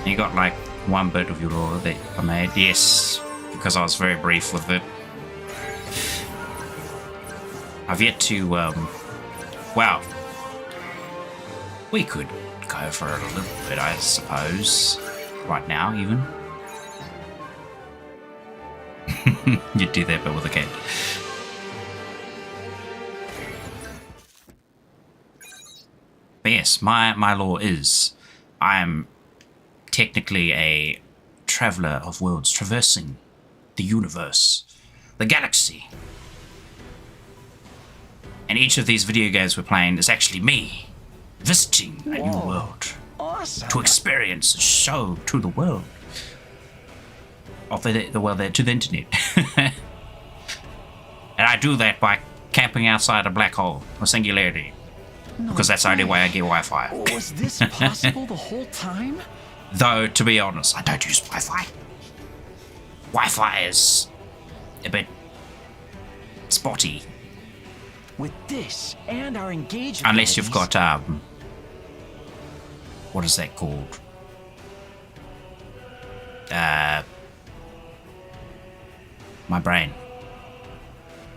You got like one bit of your lore that I made. Yes, because I was very brief with it. I've yet to, well, we could go for it a little bit, I suppose. Right now, even. You'd do that, but with a cat. But yes, my lore is, I am technically a traveler of worlds, traversing the universe, the galaxy. And each of these video games we're playing is actually me visiting a new world Awesome. to experience, show to the world of the world there, to the internet. And I do that by camping outside a black hole, a singularity, because that's the only way I get Wi-Fi. Was this possible the whole time? Though, to be honest, I don't use Wi-Fi. Wi-Fi is a bit spotty. With this and our engagement. Unless you've got, what is that called? My brain.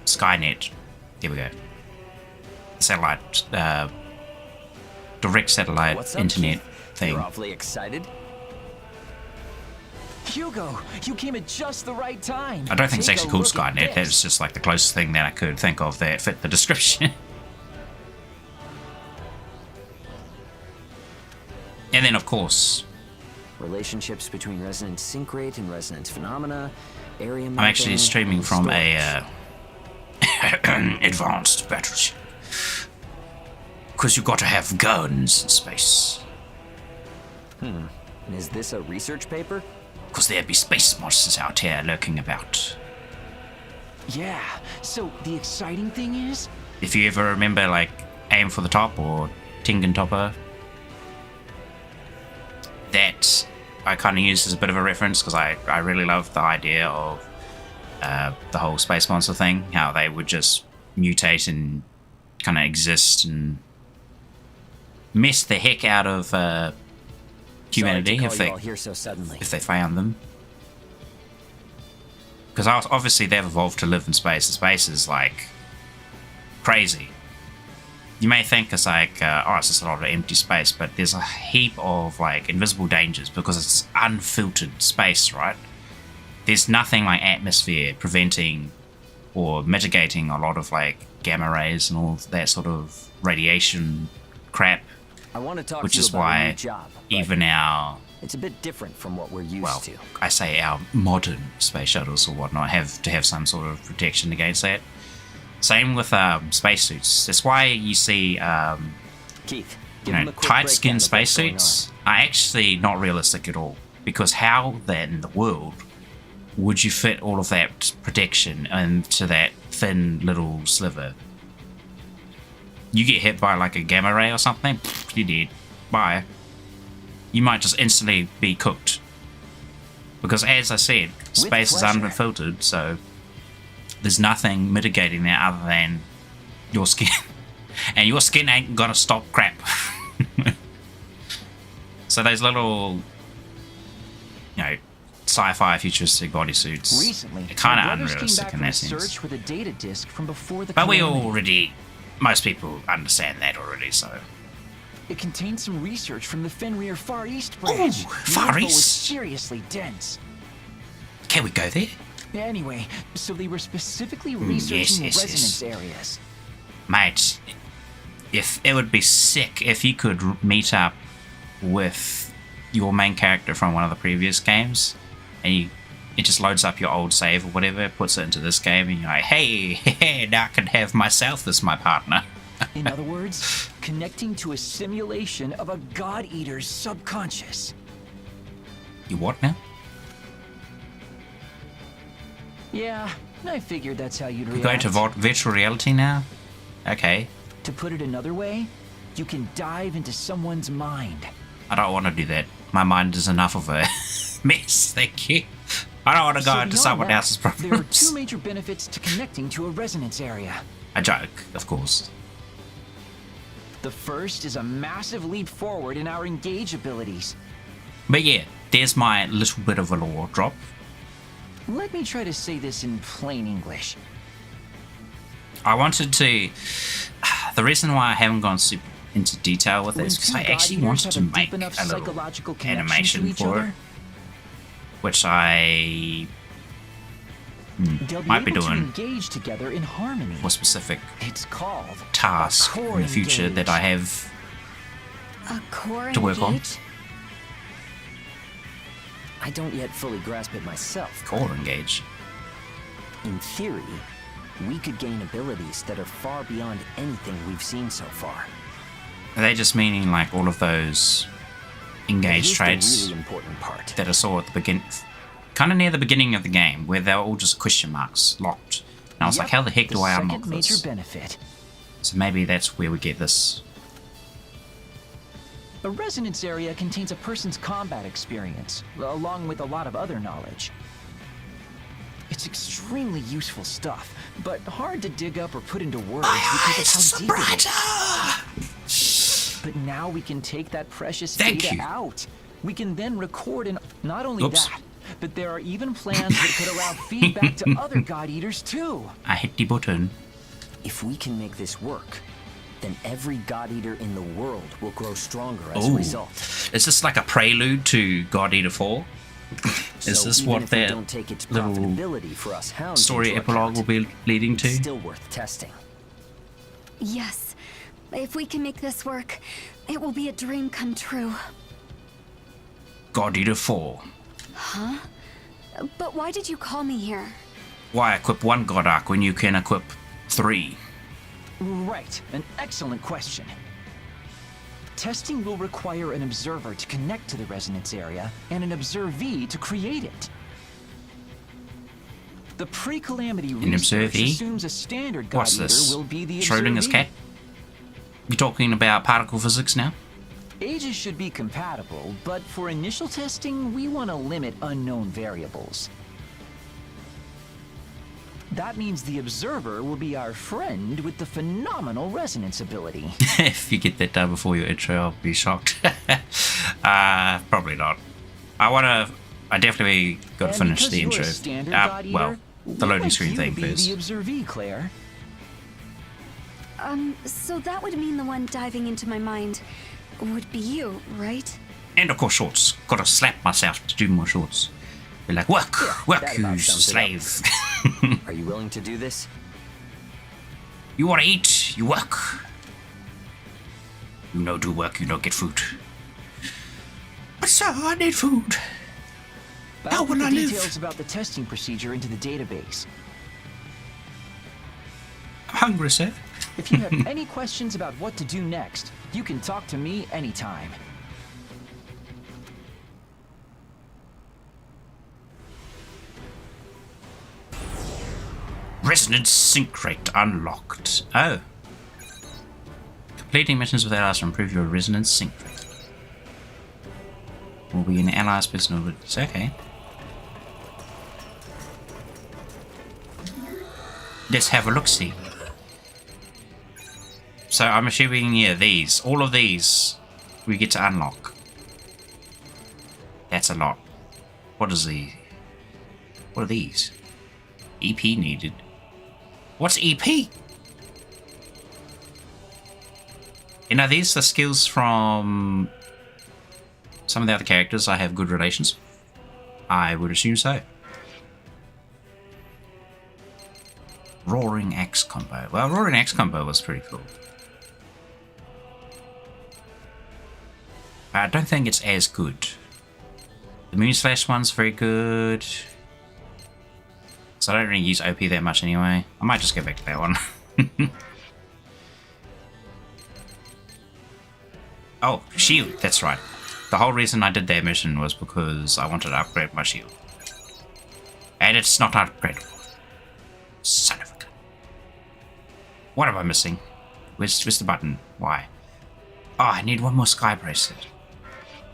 Skynet. There we go. Satellite, direct satellite What's up, internet Keith? thing. You're awfully excited. Hugo, you came at just the right time. I don't think it's Take actually a called look at Skynet. this. That's just like the closest thing that I could think of that fit the description. And then, of course, Relationships between resonance sync rate and resonance phenomena, area I'm actually mapping, streaming and from storage. a advanced battleship. Because you've got to have guns in space. Is this a research paper? Because there'd be space monsters out here lurking about. Yeah, so the exciting thing is, If you ever remember, like, Aim for the Top or Tengen Topper, that I kind of use as a bit of a reference because I really love the idea of the whole space monster thing, how they would just mutate and kind of exist and mess the heck out of humanity Sorry to if call they you all here so suddenly. found them. Because obviously they've evolved to live in space. The space is like crazy. You may think it's like, oh, it's just a lot of empty space, but there's a heap of like invisible dangers because it's unfiltered space, right? There's nothing like atmosphere preventing or mitigating a lot of like gamma rays and all that sort of radiation crap, I want to talk which to you is about a why new job, but even our, it's a bit different from what we're used well, to. I say our modern space shuttles or whatnot have to have some sort of protection against that. Same with spacesuits. That's why you see, Keith, you give him know, a quick tight-skinned breakdown of what's going spacesuits are actually not realistic at all. Because how then in the world would you fit all of that protection into that thin little sliver? You get hit by like a gamma ray or something, you're dead. Bye. You might just instantly be cooked. Because as I said, space is pleasure. unfiltered, so there's nothing mitigating that other than your skin. And your skin ain't gonna stop crap. So those little, you know, sci-fi futuristic bodysuits recently, are kind my of brothers came unrealistic back in from that a sense. search with a data disk from before the But we calamity. already, most people understand that already, so. It contained some research from the Fenrir Far East branch. Ooh, The Far info was East? seriously dense. Can we go there? Anyway, so they were specifically yes, researching yes, the resonance yes. areas. Mate, if it would be sick if you could meet up with your main character from one of the previous games and it just loads up your old save or whatever, puts it into this game and you're like, hey, now I can have myself as my partner. In other words, connecting to a simulation of a God Eater's subconscious. You what now? Yeah, I figured that's how you'd We're react. going to virtual reality now? Okay. To put it another way, you can dive into someone's mind. I don't want to do that. My mind is enough of a mess, thank you. I don't want to go So into beyond someone that, else's there are problems. two major benefits to connecting to a resonance area. A joke, of course. The first is a massive leap forward in our engage abilities. But yeah, there's my little bit of a lore drop. Let me try to say this in plain English. I wanted to... The reason why I haven't gone super into detail with When this is two because I God actually Eaters wanted to have a make deep enough a little psychological connection animation to each for it, other, which I they'll might be able to doing engage together in harmony. for specific It's called task a core in the future that I have A core to work on. engage? I don't yet fully grasp it myself. Core engage. In theory, we could gain abilities that are far beyond anything we've seen so far. Are they just meaning like all of those engaged Here's traits the really important part. that I saw at the beginning, kind of near the beginning of the game, where they were all just question marks locked? And I was like, how the heck do I unlock second major this? benefit. So maybe that's where we get this. A resonance area contains a person's combat experience, along with a lot of other knowledge. It's extremely useful stuff, but hard to dig up or put into words because of how deep it is. But now we can take that precious data out. We can then record and not only that, but there are even plans that could allow feedback to other God Eaters too. I hit the button. If we can make this work, then every God Eater in the world will grow stronger as a result. Is this like a prelude to God Eater 4? Is So this even what if we their don't take its little profitability for us hounds story into epilogue will account, be leading to? it's still worth testing. Yes. If we can make this work, it will be a dream come true. God Eater 4. Huh? But why did you call me here? Why equip one God Arc when you can equip 3? Right, an excellent question. Testing will require an observer to connect to the resonance area and an observee to create it. The pre-calamity research observee? assumes a standard God What's Eater this? will be the Schrodinger's observee. cat? You talking about particle physics now? Ages should be compatible, but for initial testing, we want to limit unknown variables. That means the observer will be our friend with the phenomenal resonance ability. If you get that done before your intro, I'll be shocked. Probably not. I definitely got to And finish because the you're a intro. standard God Well, Eater, the we'd loading like screen you thing to be first. the observee, Claire. So that would mean the one diving into my mind would be you, right? And of course, shorts. Gotta slap myself to do more shorts. Be like, work, work, that you about sums it up. slave. Are you willing to do this? You wanna eat, you work. You no do work, you don't get food. But sir, I need food. How I'll will put I the live? details about the testing procedure into the database. I'm hungry, sir. If you have any questions about what to do next, you can talk to me anytime. Resonance sync rate unlocked. Oh. Completing missions with allies to improve your resonance sync rate. Will be an allies personal. It's okay. Let's have a look-see. So I'm assuming, yeah, these. All of these we get to unlock. That's a lot. What is the... What are these? EP needed. What's EP? And are these the skills from some of the other characters I have good relations? I would assume so. Roaring Axe combo. Well, Roaring Axe combo was pretty cool. I don't think it's as good. The Moonslash one's very good. So I don't really use OP that much anyway. I might just go back to that one. Oh, shield. That's right. The whole reason I did that mission was because I wanted to upgrade my shield. And it's not upgradable. Son of a gun. What am I missing? Where's the button? Why? Oh, I need one more sky bracelet.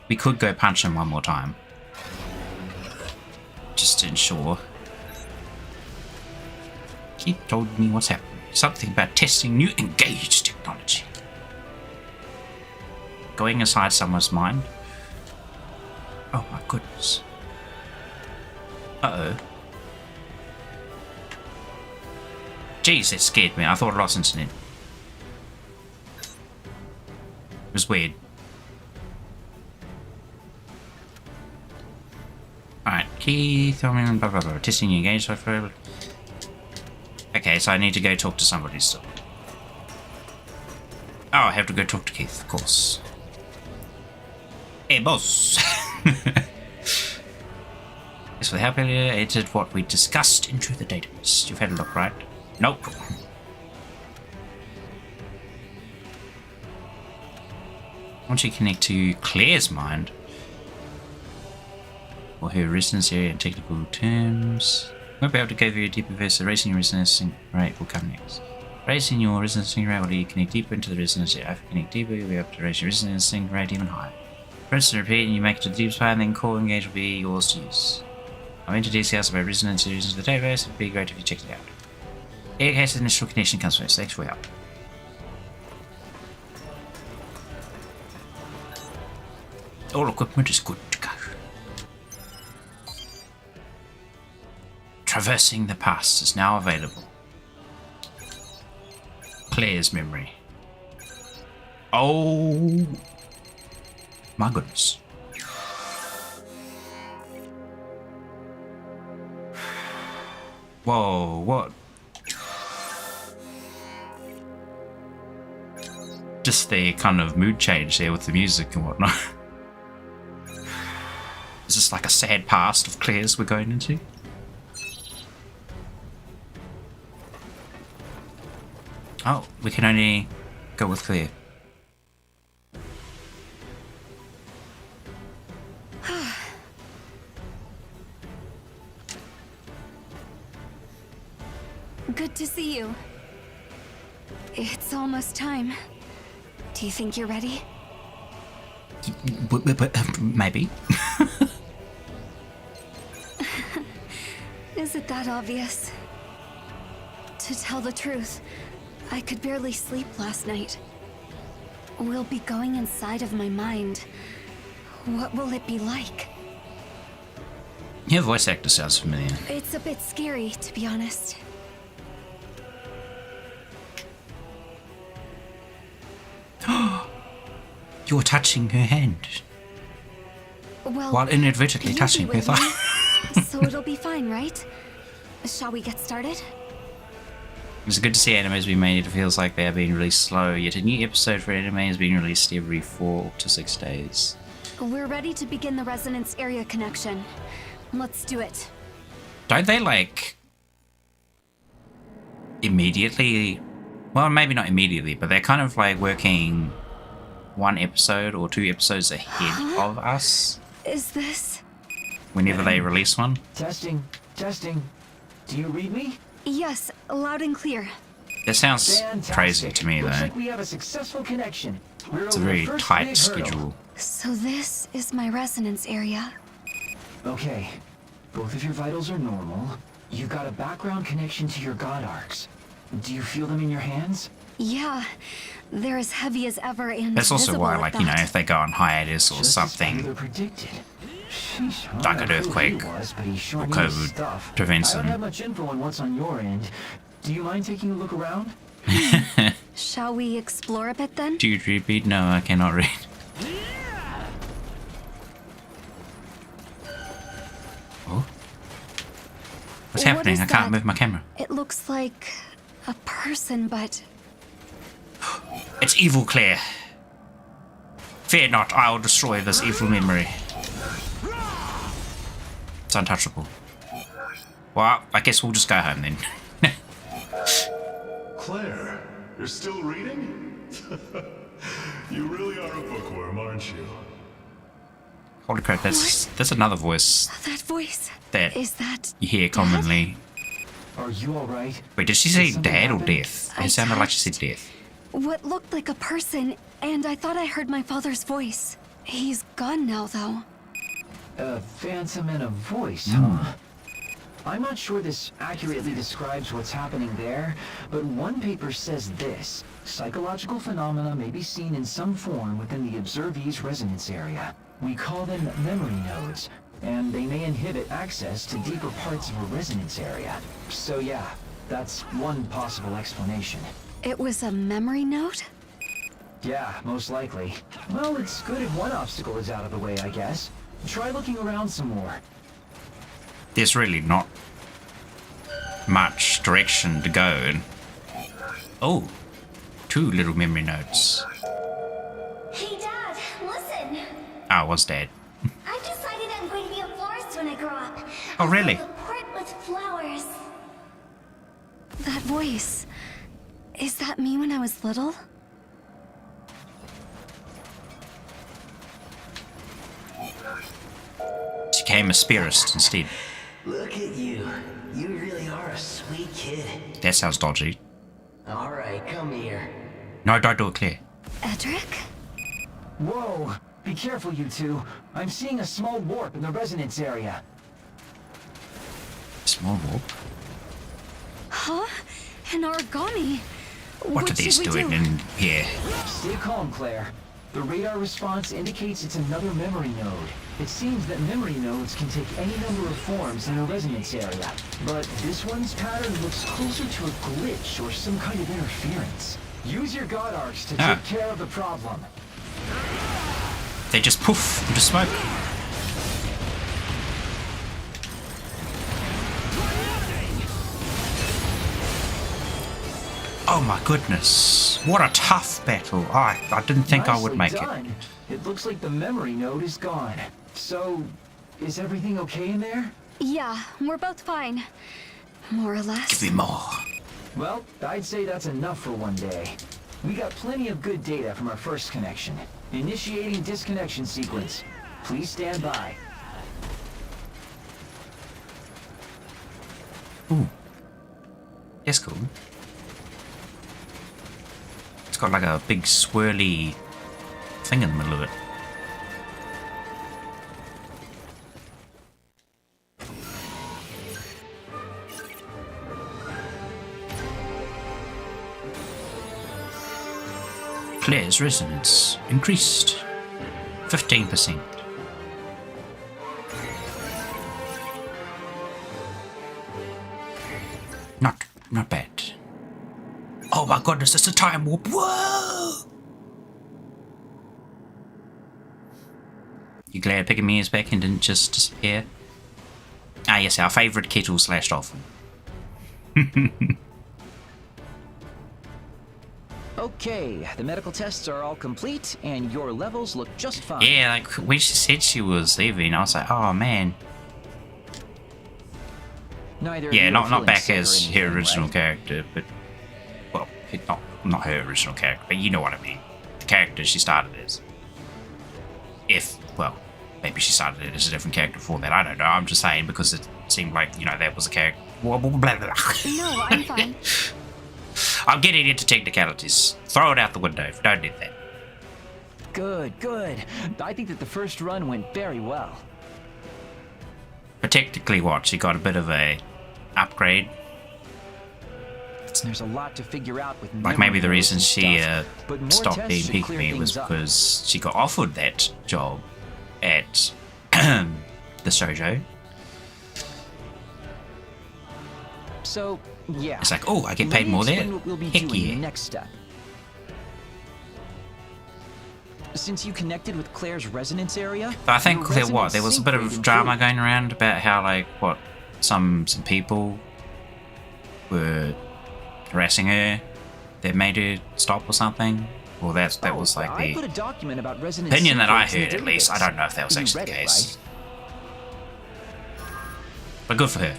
We could go punch him one more time. Just to ensure. He told me what's happening. Something about testing new engaged technology. Going inside someone's mind. Oh my goodness. Uh-oh. Jeez, that scared me. I thought I lost internet. It was weird. Alright, key, blah, blah, blah. Testing engaged software. Okay, so I need to go talk to somebody still. Oh, I have to go talk to Keith, of course. Hey, boss! Yes, for the help earlier, entered what we discussed into the database. You've had a look, right? Nope. Once you connect to Claire's mind, or her resonance area in technical terms, we'll be able to go very deeper versus raising your resonance rate will come next. Raising your resonance rate will let you connect deeper into the resonance area. If you connect deeper, you'll be able to raise your resonance rate even higher. For instance, repeat and you make it to the deepest part, and then core engage will be yours to use. I've entered details about resonance areas into the database. It would be great if you checked it out. In case the initial connection comes first. Thanks for your help. All equipment is good to go. Traversing the past is now available. Claire's memory. Oh my goodness. Whoa, what? Just the kind of mood change there with the music and whatnot. Is this like a sad past of Claire's we're going into? Oh, we can only go with Claire. Good to see you. It's almost time. Do you think you're ready? Maybe. Is it that obvious? To tell the truth, I could barely sleep last night. We'll be going inside of my mind. What will it be like? Your voice actor sounds familiar. It's a bit scary, to be honest. You're touching her hand. Well, while inadvertently you'll touching be her with me, thigh. so it'll be fine, right? Shall we get started? It's good to see animes being made. It feels like they are being released slow, yet a new episode for anime is being released every 4 to 6 days. We're ready to begin the resonance area connection. Let's do it. Don't they, like, immediately... Well, maybe not immediately, but they're kind of, like, working 1 episode or 2 episodes ahead of us Is this... whenever they release one. Testing, testing. Do you read me? Yes, loud and clear. That sounds Fantastic. crazy to me, Looks though. like we have a successful connection. We're It's a over the very first tight big hurdle. schedule. So this is my resonance area. Okay, both of your vitals are normal. You've got a background connection to your god arcs. Do you feel them in your hands? Yeah, they're as heavy as ever and That's also visible why, at like, you know, that. if they go on hiatus or Just as something, Taylor predicted. Sheesh, I don't like know an who earthquake he was, but he sure or knew his COVID stuff. prevents I don't them. have much info on what's on your end. Do you mind taking a look around? Shall we explore a bit then? Do you repeat? No, I cannot read. Oh. What's What happening? is I can't that? move my camera. It looks like a person, but It's evil, Claire. Fear not, I will destroy this evil memory. It's untouchable. Well, I guess we'll just go home then. Claire, you're still reading? You really are a bookworm, aren't you? Holy crap, that's another voice that voice. that Is that you hear commonly. Are you alright? Wait, did she say Did something dad or happen? death? I It sounded like she said touched- death. what looked like a person, and I thought I heard my father's voice. He's gone now, though. A phantom and a voice, huh? I'm not sure this accurately describes what's happening there, but one paper says this. Psychological phenomena may be seen in some form within the observee's resonance area. We call them memory nodes, and they may inhibit access to deeper parts of a resonance area. So yeah, that's one possible explanation. It was a memory node? Yeah, most likely. Well, it's good if one obstacle is out of the way, I guess. Try looking around some more. There's really not much direction to go in. Oh, 2 little memory notes. Hey, Dad, listen. Oh, it was Dad. I've decided I'm going to be a florist when I grow up. Oh, really? I'll build a port with flowers. That voice. Is that me when I was little? She became a spirit instead. Look at you. You really are a sweet kid. That sounds dodgy. Alright, come here. No, don't do it, Claire. Edric? Whoa! Be careful, you two. I'm seeing a small warp in the resonance area. Small warp? Huh? An origami? What are these doing in here? Stay calm, Claire. The radar response indicates it's another memory node. It seems that memory nodes can take any number of forms in a resonance area, but this one's pattern looks closer to a glitch or some kind of interference. Use your god arcs to take care of the problem. They just poof into smoke. Oh my goodness. What a tough battle. I didn't think I would make it. It looks like the memory node is gone. So, is everything okay in there? Yeah, we're both fine. More or less. Give me more. Well, I'd say that's enough for one day. We got plenty of good data from our first connection. Initiating disconnection sequence. Please stand by. Ooh. That's cool. It's got like a big swirly thing in the middle of it. Claire's resonance increased 15%. Not bad. Oh my goodness, it's a time warp. Whoa! You glad Pickamee is back and didn't just disappear? Ah yes, our favourite kettle / dolphin. Okay, the medical tests are all complete, and your levels look just fine. Yeah, like when she said she was leaving, I was like, oh man. Neither yeah, not back as her original character, but well, not her original character, but you know what I mean. The character she started as. Well, maybe she started it as a different character before that. I don't know. I'm just saying because it seemed like that was a character. Blah, blah, blah, blah. No, I'm fine. I'm getting into technicalities. Throw it out the window. Don't do that. Good, good. I think that the first run went very well. But technically what? She got a bit of a upgrade. There's a lot to figure out with like maybe the reason she stopped being peak me was because she got offered that job at the shoujo. So, yeah. It's like, oh, I get paid more there? What we'll be Heck doing yeah. Next step. Since you connected with Claire's resonance area, but I think there was a bit of drama going around about how some people were harassing her that made her stop or something. Well, that was like I put a document about resonance opinion that I secrets in heard, the at least. I database. don't know if that was You actually read the it, case. right? But good for her.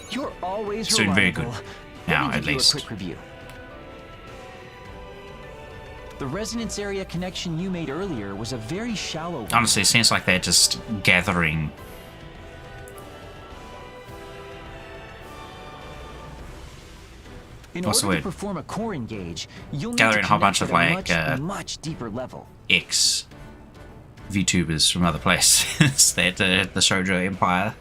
You're always It's doing very good reliable. now, Let me at give you least. a quick review. The resonance area connection you made earlier was a very shallow one. Honestly, it seems like they're just gathering. In What's the order to word? perform a core engage, you'll need Gathering to a whole bunch connect of, at like, a much deeper level. Ex VTubers from other places that the shoujo empire.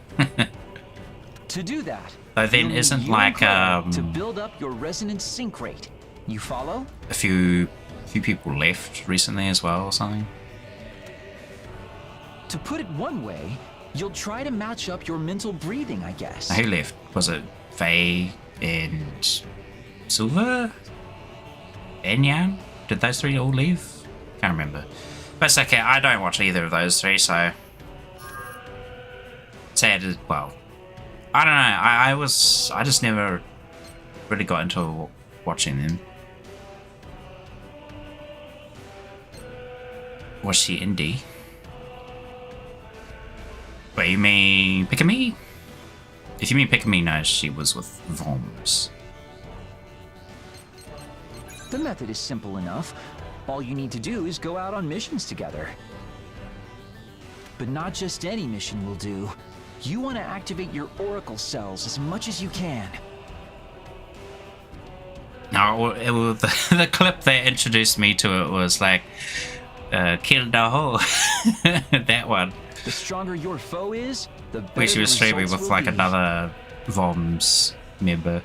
To do that, Though then you'll need isn't you like and Claire to build up your resonance sync rate. You follow? a few people left recently as well or something. To put it one way, you'll try to match up your mental breathing, I guess. Who left? Was it Faye and Silver? And Yan? Did those three all leave? Can't remember. But it's okay, I don't watch either of those three, so sad as well. I don't know, I just never really got into watching them. Was she indie? Wait, you mean Pickamee? If you mean Pickamee, no, she was with Voms. The method is simple enough. All you need to do is go out on missions together. But not just any mission will do. You want to activate your oracle cells as much as you can. No, the clip that introduced me to it was like, kill the hoe. That one. The stronger your foe is, the better Where she was the streaming results with will like be. another VOMS member.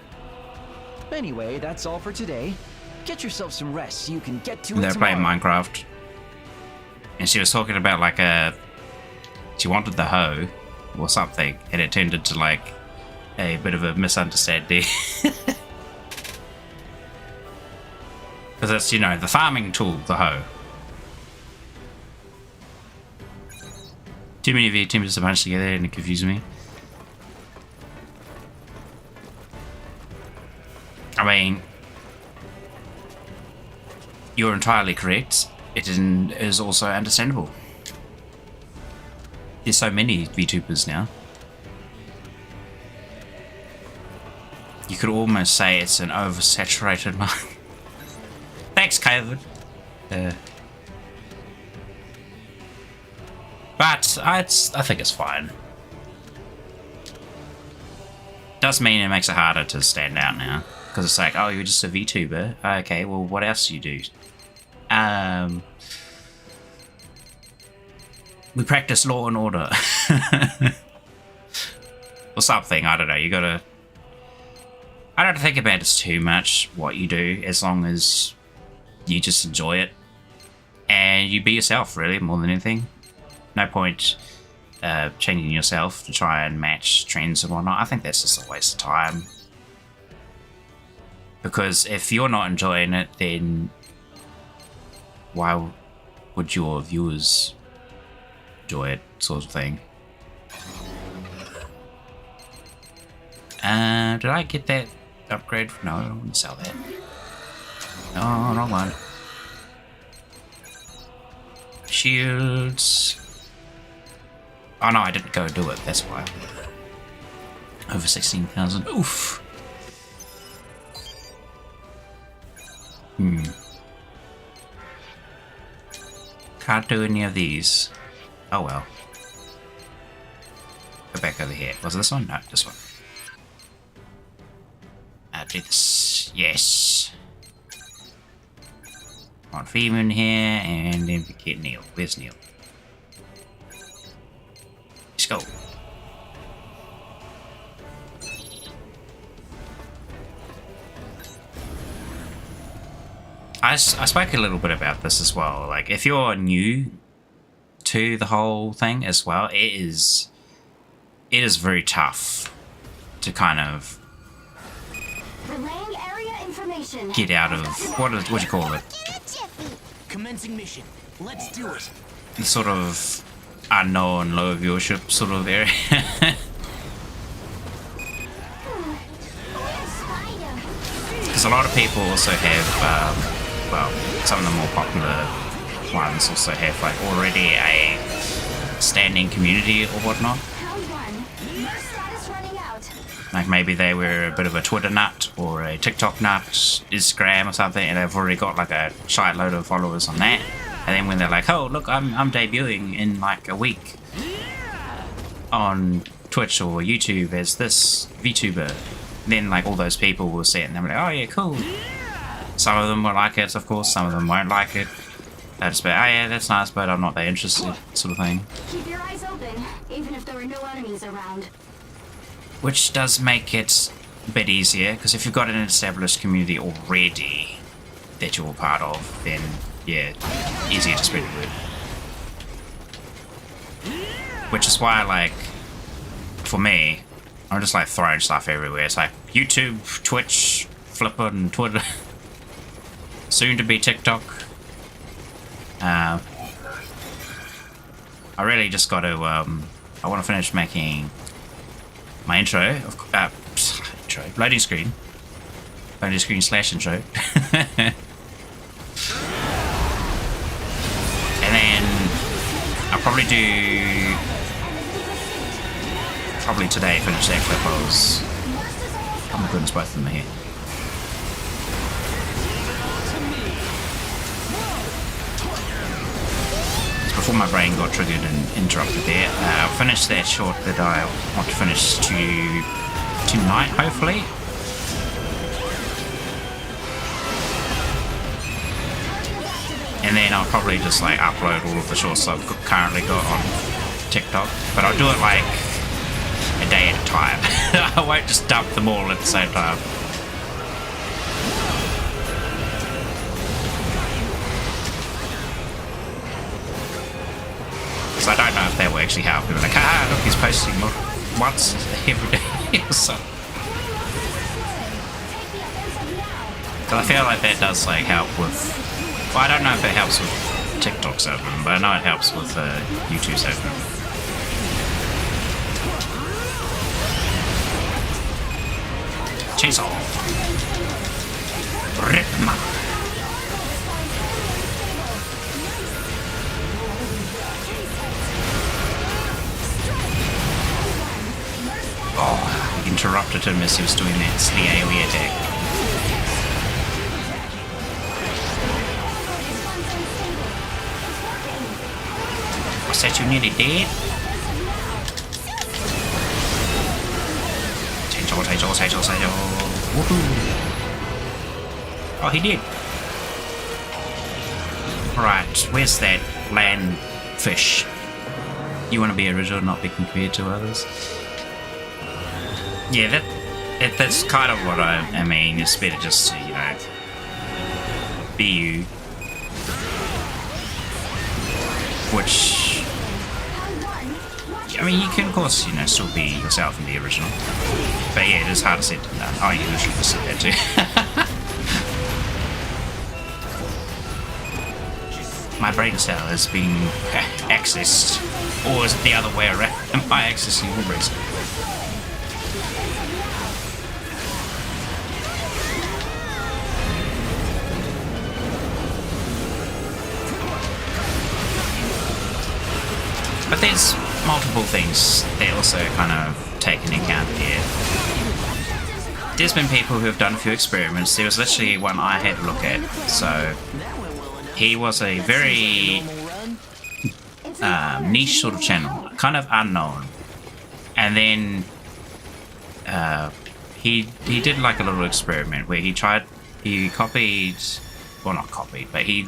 Anyway, that's all for today. Get yourself some rest so you can get to And it they're playing tomorrow. Minecraft. And she was talking about like she wanted the hoe or something, and it turned into like a bit of a misunderstanding. Because it's, you know, the farming tool, the hoe. Too many of you attempted to bunch together and it confused me. I mean, you're entirely correct. It is also understandable. There's so many VTubers now. You could almost say it's an oversaturated market. Thanks, Calvin. But I think it's fine. Does mean it makes it harder to stand out now. Because it's like, oh, you're just a VTuber? Okay, well, what else do you do? We practice law and order. Or something, I don't know. You gotta... I don't think about it too much, what you do, as long as you just enjoy it. And you be yourself, really, more than anything. No point changing yourself to try and match trends and whatnot. I think that's just a waste of time. Because if you're not enjoying it, then why would your viewers enjoy it, sort of thing? Did I get that upgrade? No, I don't want to sell that. No, wrong one. Shields. Oh no, I didn't go do it, that's why. Over 16,000. Oof. Can't do any of these. Oh well. Go back over here. Was it this one? No, this one. Do this. Yes. Want Fever in here, and then we get Neil. Where's Neil? Let's go. I spoke a little bit about this as well. Like, if you're new to the whole thing as well, it is very tough to kind of Relaying area information. get out of what do you call it? Commencing mission. Let's do it. The sort of unknown, low viewership sort of area. Because a lot of people also have, well, some of the more popular ones also have like already a standing community or whatnot. Like maybe they were a bit of a Twitter nut or a TikTok nut, Instagram or something, and they've already got like a shite load of followers on that. And then when they're like, oh look, I'm debuting in like a week on Twitch or YouTube as this VTuber, then like all those people will see it and they're like, oh yeah, cool. Some of them will like it, of course, some of them won't like it. They'll just be, oh yeah, that's nice, but I'm not that interested, sort of thing. Keep your eyes open, even if there are no enemies around. Which does make it a bit easier, because if you've got an established community already that you're a part of, then yeah, easier to spread the word. Which is why, like, for me, I'm just like throwing stuff everywhere. It's like YouTube, Twitch, Flipper, and Twitter. Soon to be TikTok. I really just got to, I want to finish making my intro, loading screen / intro. And then I'll probably today finish that clip. Oh my goodness, both of them are here. before my brain got triggered and interrupted there, I'll finish that short that I want to finish tonight, hopefully. And then I'll probably just like upload all of the shorts I've currently got on TikTok, but I'll do it like a day at a time. I won't just dump them all at the same time. Because I don't know if that will actually help. People are like, ah, look, he's posting once every day or so. So I feel like that does like help with. Well, I don't know if it helps with TikTok's algorithm, but I know it helps with YouTube's algorithm. Chainsaw. Ripma. Oh, he interrupted him as he was doing that the AoE attack. Was that you nearly dead? Chainsaw. Woohoo! Oh, he did. Right, where's that land fish? You want to be original, not be compared to others? Yeah, that's kind of what I mean. It's better just to, you know, be you. Which, I mean, you can, of course, you know, still be yourself and be original. But yeah, it is harder said than done. Oh, you literally just said that too. My brain cell is being accessed, or is it the other way around? Am I accessing your brain cell? But there's multiple things they also kind of take into account here. There's been people who have done a few experiments. There was literally one I had to look at. So he was a very niche sort of channel, kind of unknown. And then he did like a little experiment where he copied, well not copied, but he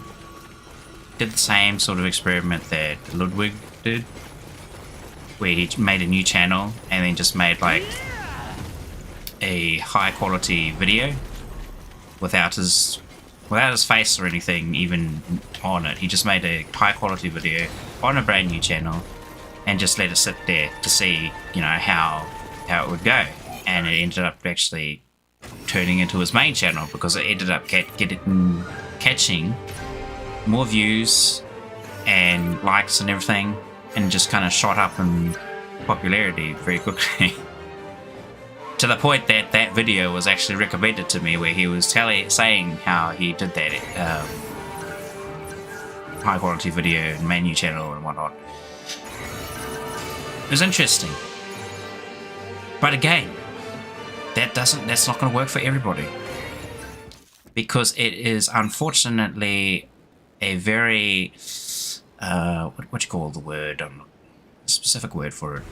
did the same sort of experiment that Ludwig did, where he made a new channel and then just made like a high quality video without his face or anything even on it. He just made a high quality video on a brand new channel and just let it sit there to see, you know, how it would go. And it ended up actually turning into his main channel because it ended up catching more views and likes and everything, and just kind of shot up in popularity very quickly. To the point that that video was actually recommended to me, where he was saying how he did that high quality video and menu channel and whatnot. It was interesting, but again, that's not going to work for everybody, because it is unfortunately a very what do you call the word? A specific word for it.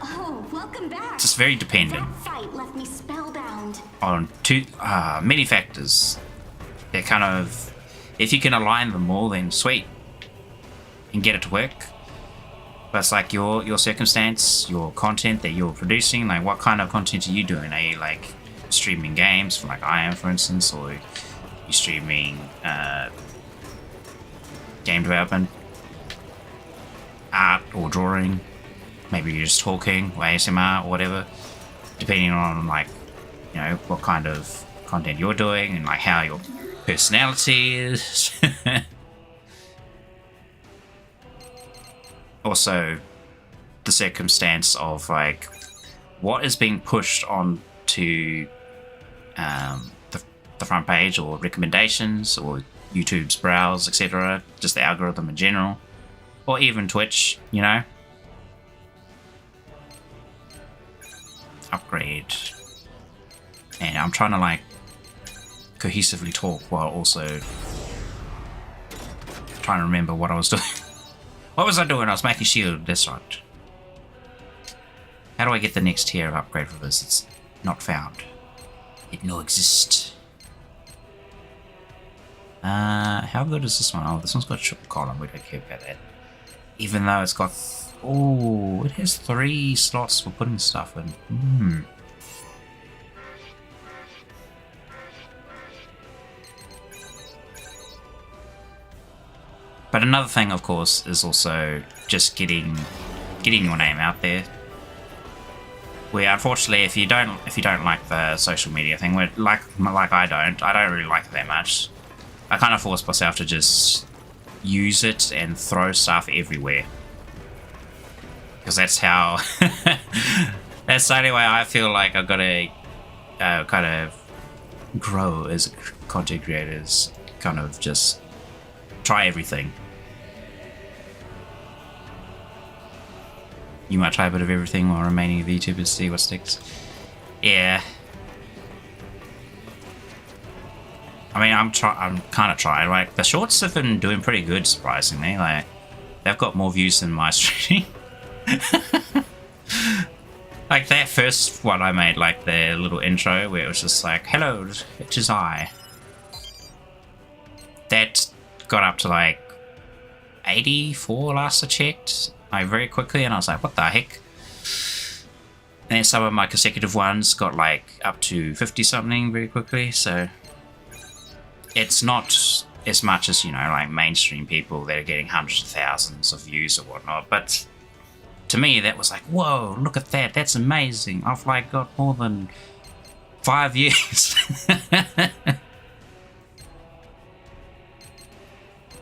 Oh, welcome back. It's just very dependent That fight left me spellbound. on many factors. They're kind of, if you can align them all, then sweet, and get it to work. But it's like your circumstance, your content that you're producing. Like, what kind of content are you doing? Are you like streaming games, like I am, for instance, or you streaming game development, art or drawing? Maybe you're just talking or ASMR or whatever, depending on, like, you know, what kind of content you're doing and like how your personality is. Also, the circumstance of like what is being pushed onto the front page, or recommendations, or YouTube's browse, etc. Just the algorithm in general, or even Twitch, you know. Upgrade. And I'm trying to like cohesively talk while also trying to remember what I was doing. What was I doing? I was making shield. That's right. How do I get the next tier of upgrade for this? It's not found. It no exist. How good is this one? Oh, this one's got triple column. We don't care about that. Even though it's got... Oh, it has 3 slots for putting stuff in. But another thing, of course, is also just getting your name out there. Where unfortunately, if you don't like the social media thing, like I don't really like it that much. I kind of force myself to just use it and throw stuff everywhere, because that's how that's the only way I feel like I've got to kind of grow as a content creator. Is kind of just try everything. You might try a bit of everything while remaining the YouTubers, see what sticks. Yeah. I mean, I'm kind of trying. Like, the shorts have been doing pretty good, surprisingly. Like, they've got more views than my stream. Like, that first one I made, like, the little intro where it was just like, hello, it is I. That got up to, like, 84 last I checked. Like, very quickly, and I was like, what the heck? And then some of my consecutive ones got, like, up to 50-something very quickly, so... It's not as much as, you know, like mainstream people that are getting hundreds of thousands of views or whatnot, but to me that was like, whoa, look at that, that's amazing. I've like got more than 5 years.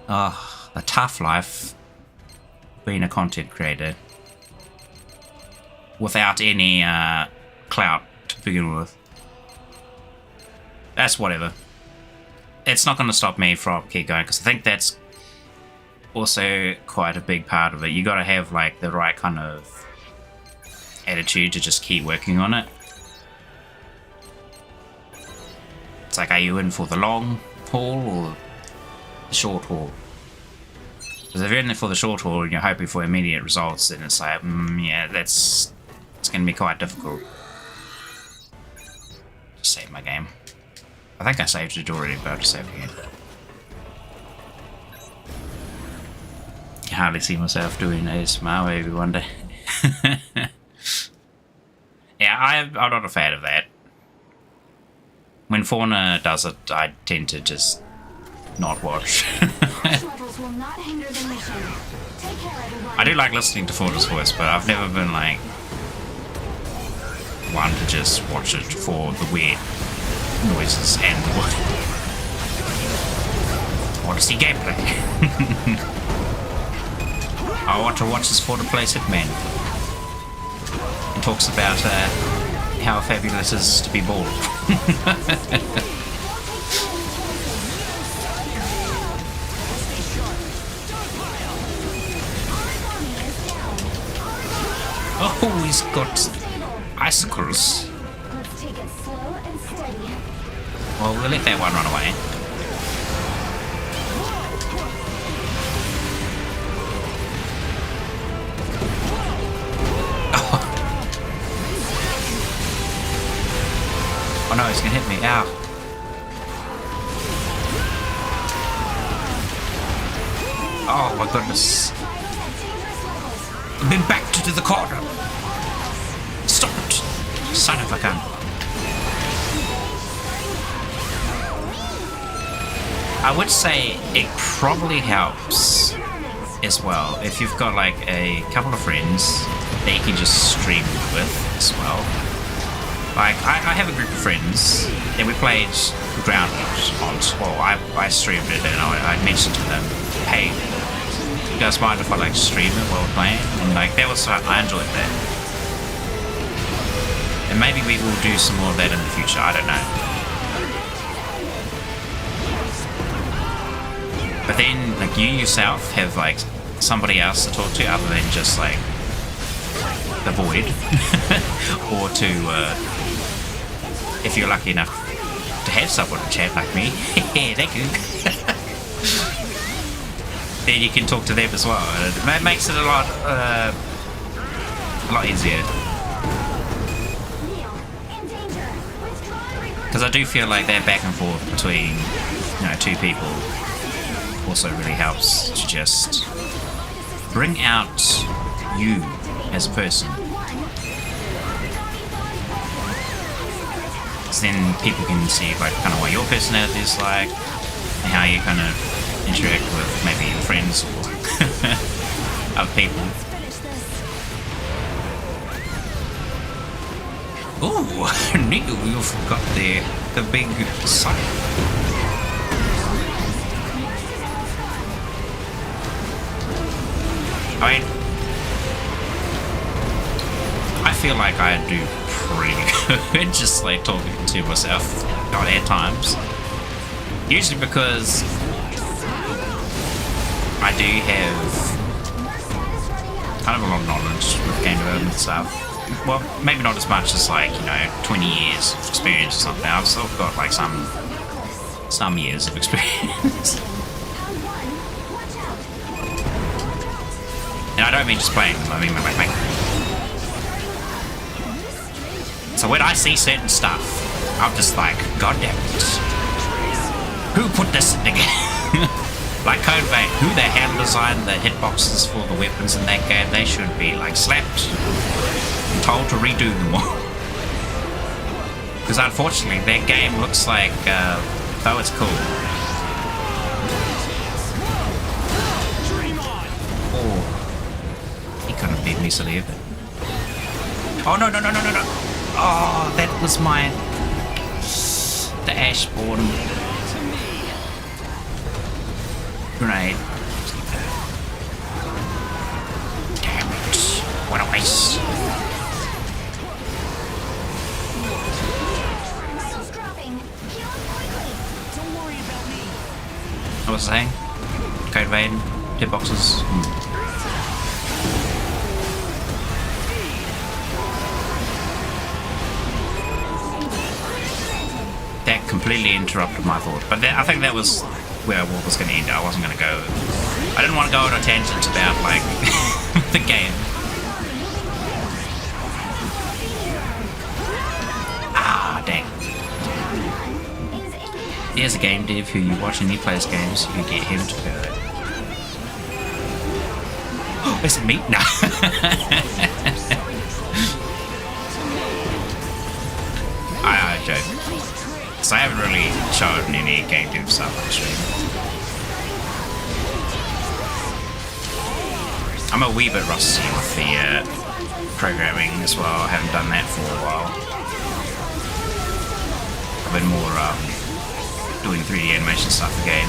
Oh, the tough life being a content creator without any clout to begin with. That's whatever. It's not going to stop me from keep going, because I think that's also quite a big part of it. You got to have like the right kind of attitude to just keep working on it. It's like, are you in for the long haul or the short haul? Because if you're in there for the short haul and you're hoping for immediate results, then it's like, yeah, it's going to be quite difficult. Just save my game. I think I saved it already, but I'll just save it again. I can hardly see myself doing ASMR maybe one day. Yeah, I'm not a fan of that. When Fauna does it, I tend to just not watch. I do like listening to Fauna's voice, but I've never been like one to just watch it for the weird noises and the wood. I want to see gameplay. I want to watch this Fauna plays Hitman. It talks about how fabulous it is to be bald. Oh, he's got icicles. Let's take it slow and steady. Well, we'll let that one run away. Oh no, he's gonna hit me. Ow. Oh my goodness. I've been backed into the corner. Stop it. Son of a gun. I would say it probably helps as well if you've got like a couple of friends that you can just stream with as well. Like, I have a group of friends and we played Grounded on, well, I streamed it and I mentioned to them, hey, you guys mind if I like stream it while we're playing? And like, that was, I enjoyed that. And maybe we will do some more of that in the future, I don't know. But then, like, you yourself have like somebody else to talk to other than just like the void. Or to, if you're lucky enough to have someone to chat like me. Thank you. then you can talk to them as well. It makes it a lot easier. Because I do feel like that back and forth between, you know, two people also really helps to just bring out you as a person. So then people can see like kind of what your personality is like and how you kind of interact with maybe your friends or other people. Ooh, Neil, you've got the big sight. I mean, I feel like I do pretty good just like talking to myself at times. Usually because I do have kind of a lot of knowledge with game development stuff. Well, maybe not as much as like, you know, 20 years of experience or something. I've still got like some years of experience. And I don't mean just playing them, I mean like so when I see certain stuff, I'm just like, God damn it. Who put this in the game? Like Code Vein, who the hell designed the hitboxes for the weapons in that game? They should be like slapped and told to redo them all. Because unfortunately that game looks like, though it's cool. Oh, he couldn't beat me so either. Oh no. Oh, that was mine. The Ashbourne grenade. Damn it. What a waste. What was I saying? Code Vein, hitboxes. That completely interrupted my thought, but I think that was where I was going to end. I wasn't going to go. I didn't want to go on a tangent about like the game. Ah, dang. There's a game dev who you watch and he plays games. You can get him to go. Oh, is it me? No. I joke. So I haven't really shown any game dev stuff on the stream. I'm a wee bit rusty with the programming as well. I haven't done that for a while. I've been more doing 3D animation stuff again.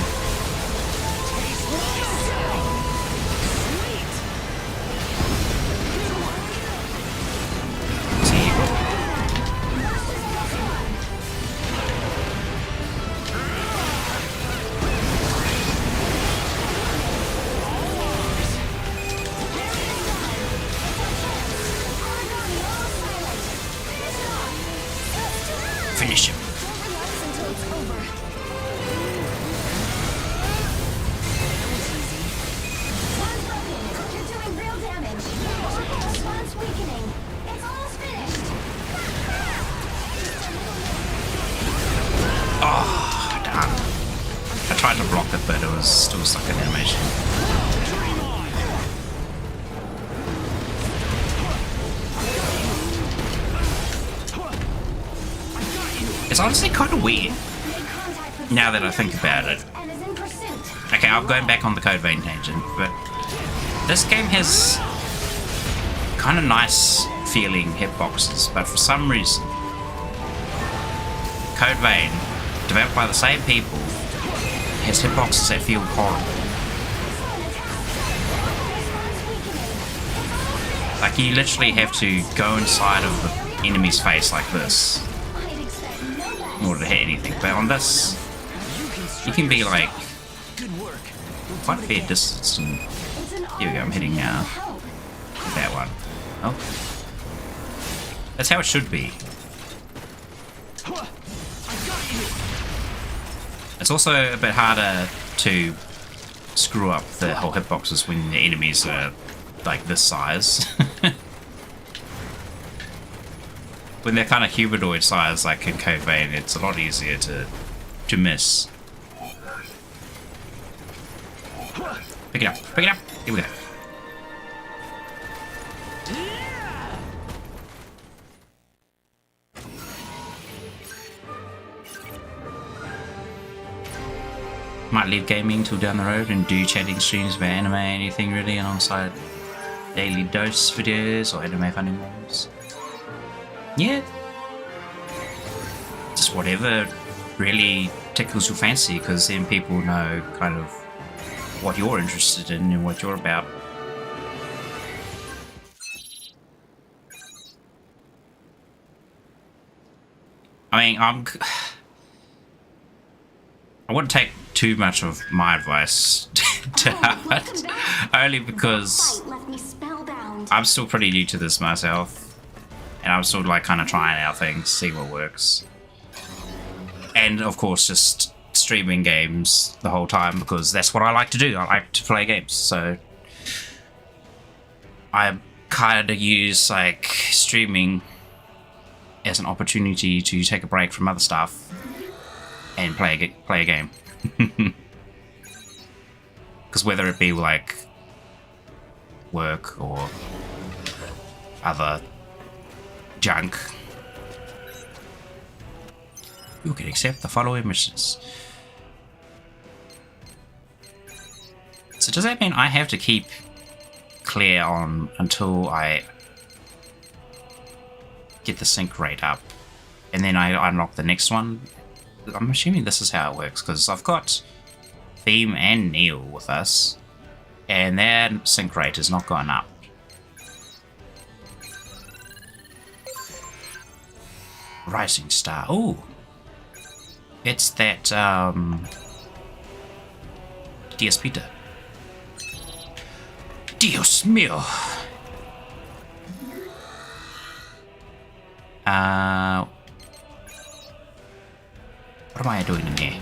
Finish him. Oh, damn. I tried to block it, but it was still stuck in animation. It's honestly kind of weird, now that I think about it. Okay, I'm going back on the Code Vein tangent, but this game has kind of nice feeling hitboxes, but for some reason, Code Vein, developed by the same people, has hitboxes that feel horrible. Like you literally have to go inside of the enemy's face like this in order to hit anything, but on this you can be like quite a fair distance, and here we go, I'm hitting that one. Oh, that's how it should be. It's also a bit harder to screw up the whole hitboxes when the enemies are like this size. When they're kind of humanoid size, like in Code Vein, it's a lot easier to miss. Pick it up, pick it up. Here we go. Might leave gaming till down the road and do chatting streams about anime, anything really, alongside daily dose videos or anime funny moments. Yeah. Just whatever really tickles your fancy, because then people know kind of what you're interested in and what you're about. I mean, I wouldn't take too much of my advice to heart, only because I'm still pretty new to this myself, and I'm still like kind of trying out things, see what works, and of course just streaming games the whole time because that's what I like to do. I like to play games, so I kind of use like streaming as an opportunity to take a break from other stuff and play a game. Because whether it be like work or other junk, you can accept the following missions. So does that mean I have to keep clear on until I get the sync rate up and then I unlock the next one? I'm assuming this is how it works, because I've got Theme and Neil with us, and their sync rate has not gone up. Rising Star. Oh, it's that Dios Peter. Dios mío. What am I doing in here?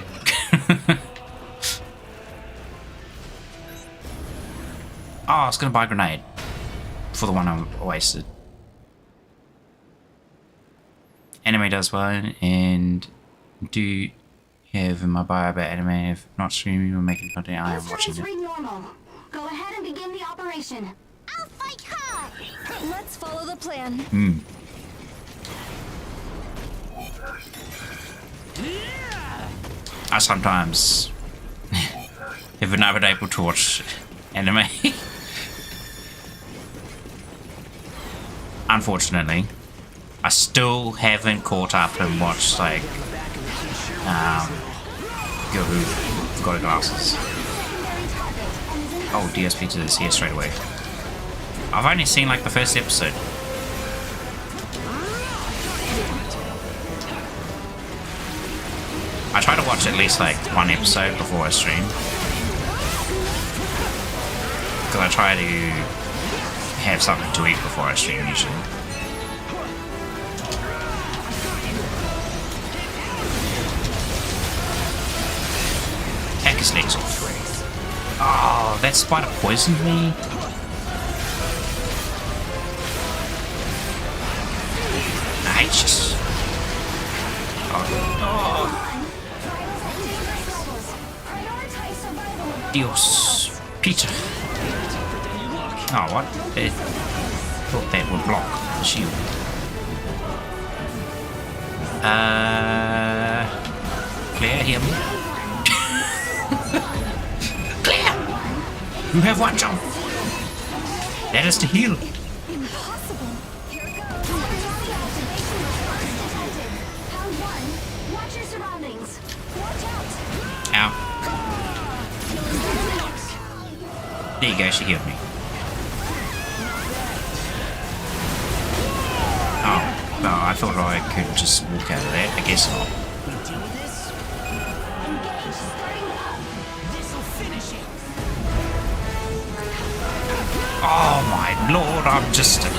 Oh, I was gonna buy a grenade for the one I wasted. Anime does well, and do have in my bio about anime. If not streaming or making content, I am watching it. Normal. Go ahead and begin the operation. I'll fight her! Let's follow the plan. I sometimes have been able to watch anime. Unfortunately, I still haven't caught up and watched like Girl Who Got Her Glasses. Oh, DSP is here straight away. I've only seen like the first episode. I try to watch at least like one episode before I stream, because I try to have something to eat before I stream usually. Heck, his legs off. Oh, that spider poisoned me. I hate this. Oh. Dios Peter. Oh, what? I thought that would block the shield. Claire, hear me? Claire! You have one job. That is to heal. Impossible. Watch your surroundings. Watch out. Ow. There you go, she healed me. Oh, no, I thought I could just walk out of that. I guess not. Oh my lord, I'm just a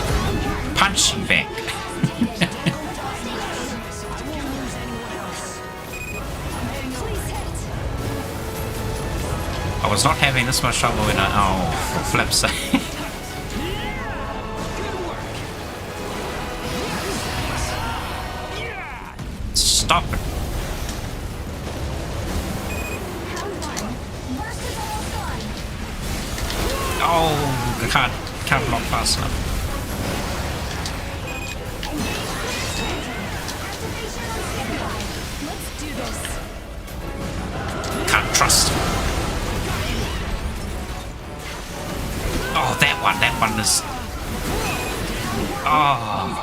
punching bag. was not having this much trouble when I... Oh, for flip's sake. Stop it. Oh, I can't block fast enough. Can't trust. Oh, that one is... Oh.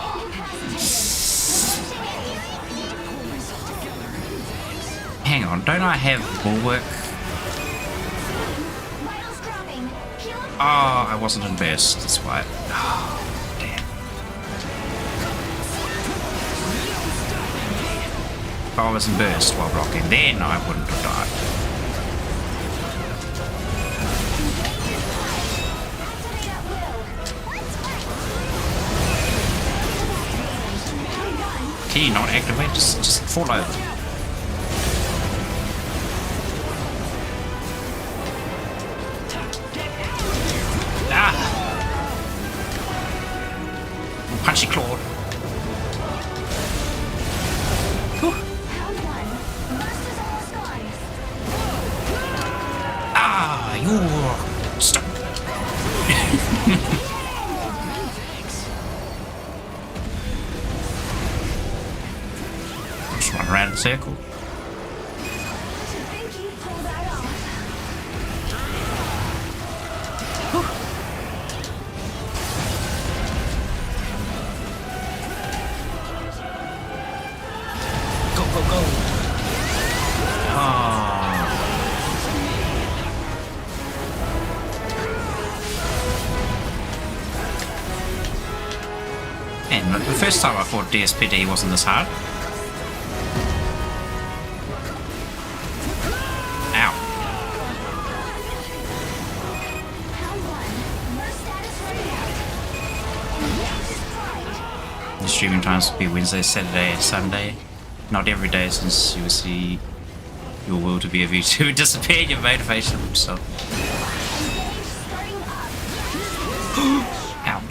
Hang on, don't I have bulwark? Oh, I wasn't in burst, that's why. Oh, damn. If I was in burst while blocking, then I wouldn't have died. Can you not activate? Just fall over. Punchy claw. Ah, you're stuck. Just run around in a circle. And the first time I fought DSPD wasn't this hard. Ow. The streaming times will be Wednesday, Saturday, and Sunday. Not every day, since you will see your will to be a VTuber disappear, your motivation will stop. Ow.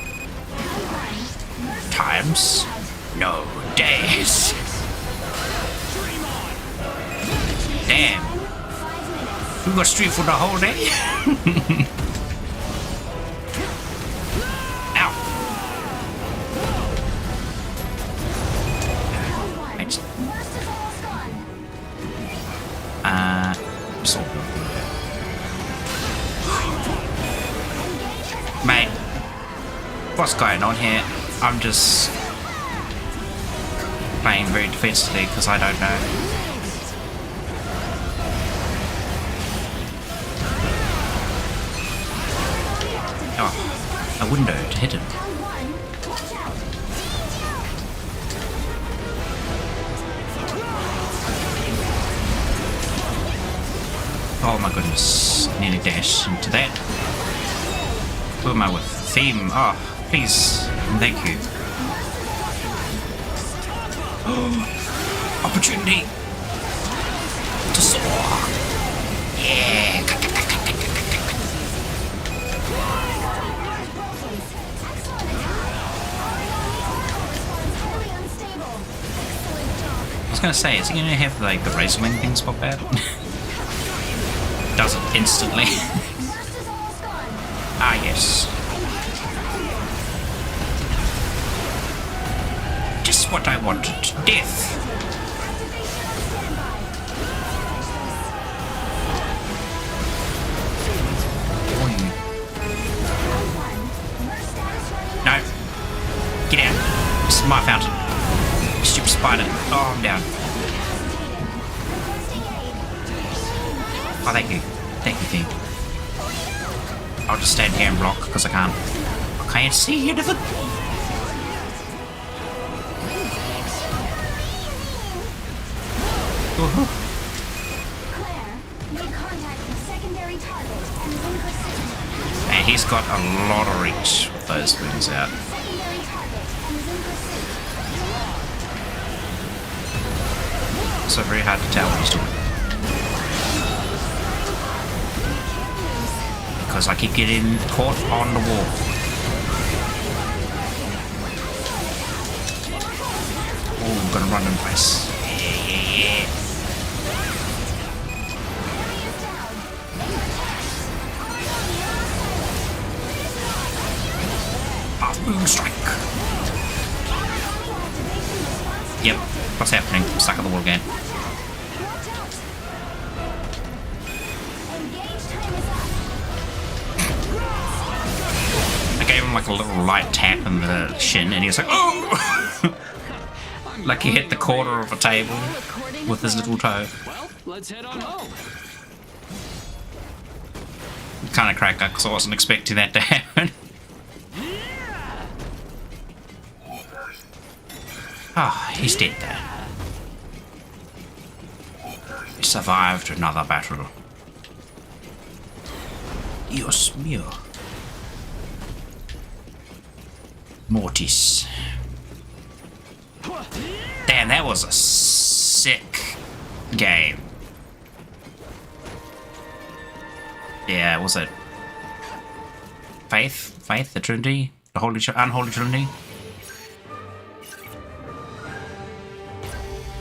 Times? No, days. Damn. We got stream for the whole day? Ow. Thanks. So. Mate, what's going on here? I'm just playing very defensively because I don't know. Oh, a window to hit him. Oh my goodness, nearly dashed into that. Who am I with? Theme. Oh, please. Thank you. Opportunity to soar. Yeah. I was gonna say, is he gonna have like the razor wing things pop out? Does it instantly? Ah, yes. Just what I wanted. Death. No. Get out. This is my fountain. Stupid spider. Oh, I'm down. Oh, thank you. Thank you, team. I'll just stand here and block because I can't see anything. And he's got a lot of reach with those wings out. So very hard to tell what he's doing. because I keep getting caught on the wall. Oh, I'm gonna run in place. Yeah. Half moon strike. Yep, what's happening? I'm stuck at the wall again. I gave him like a little light tap in the shin and he was like, oh! Like he hit the corner of a table with his little toe. Well, let's head on home. Kind of cracked up because I wasn't expecting that to happen. Ah, oh, he's dead there. He survived another battle. Dios mío. Mortis. Damn, that was a sick game. Yeah, was it Faith? Faith, the Trinity? The Unholy Trinity?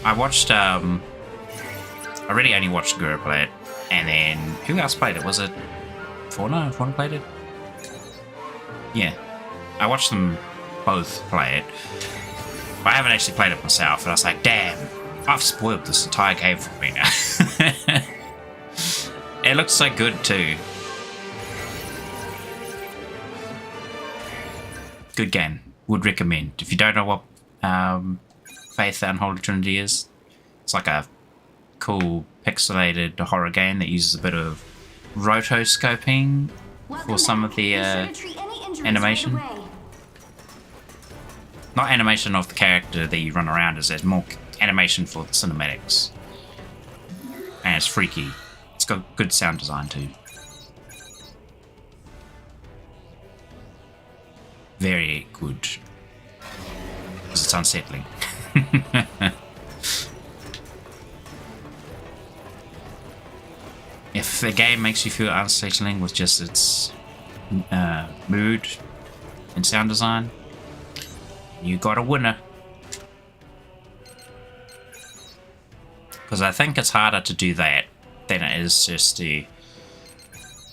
I watched, I really only watched Guru play it, and then, who else played it? Was it Fauna? Fauna played it? Yeah. I watched them both play it, but I haven't actually played it myself, and I was like, damn, I've spoiled this entire game for me now. It looks so good too. Good game. Would recommend. If you don't know what Faith the Unholy Trinity is, it's like a cool pixelated horror game that uses a bit of rotoscoping for some of the animation. Not animation of the character that you run around as, there's more animation for the cinematics. And it's freaky. It's got good sound design too. Very good. Because it's unsettling. If the game makes you feel unsettling with just its mood and sound design, you got a winner. Because I think it's harder to do that than it is just to,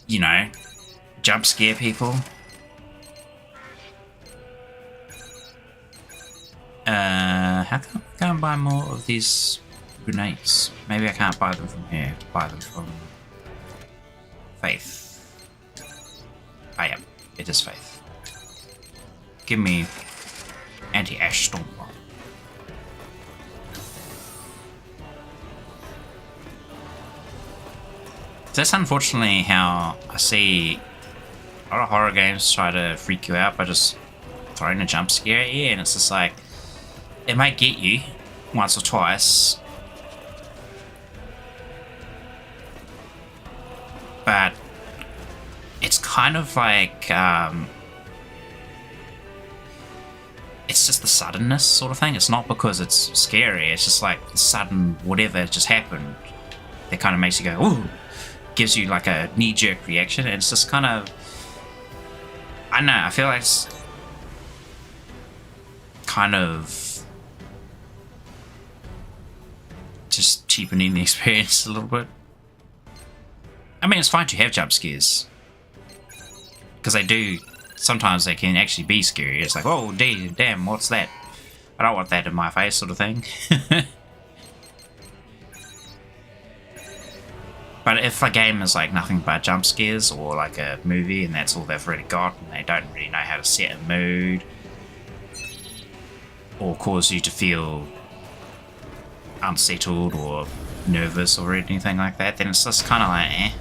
you know, jump scare people. How come I can't buy more of these grenades? Maybe I can't buy them from here. Buy them from Faith. I am. It is Faith. Give me anti-ash storm bomb. That's unfortunately how I see a lot of horror games try to freak you out by just throwing a jump scare at you, and it's just like, it might get you once or twice, but it's kind of like, it's just the suddenness sort of thing. It's not because it's scary, it's just like the sudden whatever just happened that kind of makes you go, ooh, gives you like a knee-jerk reaction, and it's just kind of, I don't know, I feel like it's kind of just cheapening the experience a little bit. I mean, it's fine to have jump scares, because they do, sometimes they can actually be scary. It's like, oh damn, what's that? I don't want that in my face, sort of thing. But if a game is like nothing but jump scares, or like a movie and that's all they've really got, and they don't really know how to set a mood or cause you to feel unsettled or nervous or anything like that, then it's just kind of like, eh.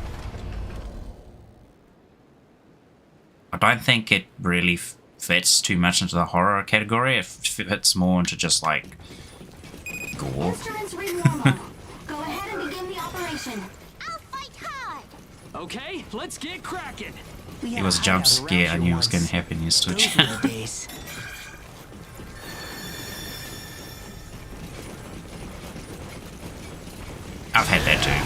I don't think it really fits too much into the horror category. It fits more into just like gore. Instruments read normal. Go ahead and begin the operation. I'll fight hard. Okay, let's get cracking. It was a jump scare. I knew it was going to happen. He's switch. Those were the days. I've had that too.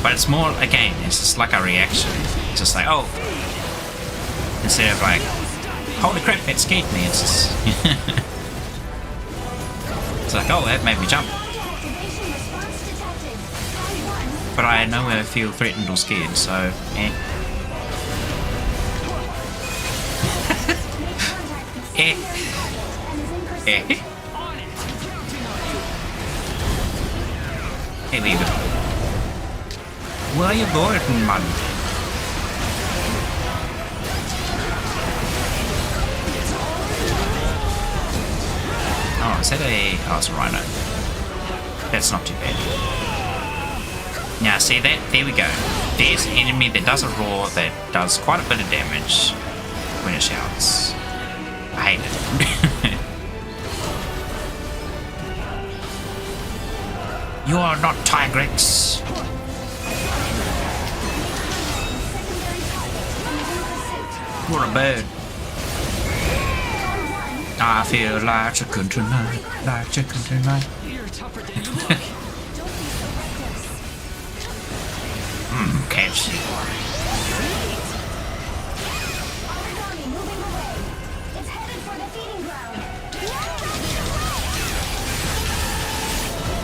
But it's more, again, it's just like a reaction. It's just like, oh, instead of like, holy crap, that scared me. It's just, it's like, oh, that made me jump. But I nowhere feel threatened or scared, so, eh. Eh. Eh. Hey, leave it. Where are you going, man? Oh, is that a... Oh, it's a rhino. That's not too bad. Now, see that? There we go. There's an enemy that does a roar that does quite a bit of damage when it shouts. I hate it. You are not Tigrex. You're a bird. I feel like chicken tonight, like chicken tonight. You're tougher than you look. KFC.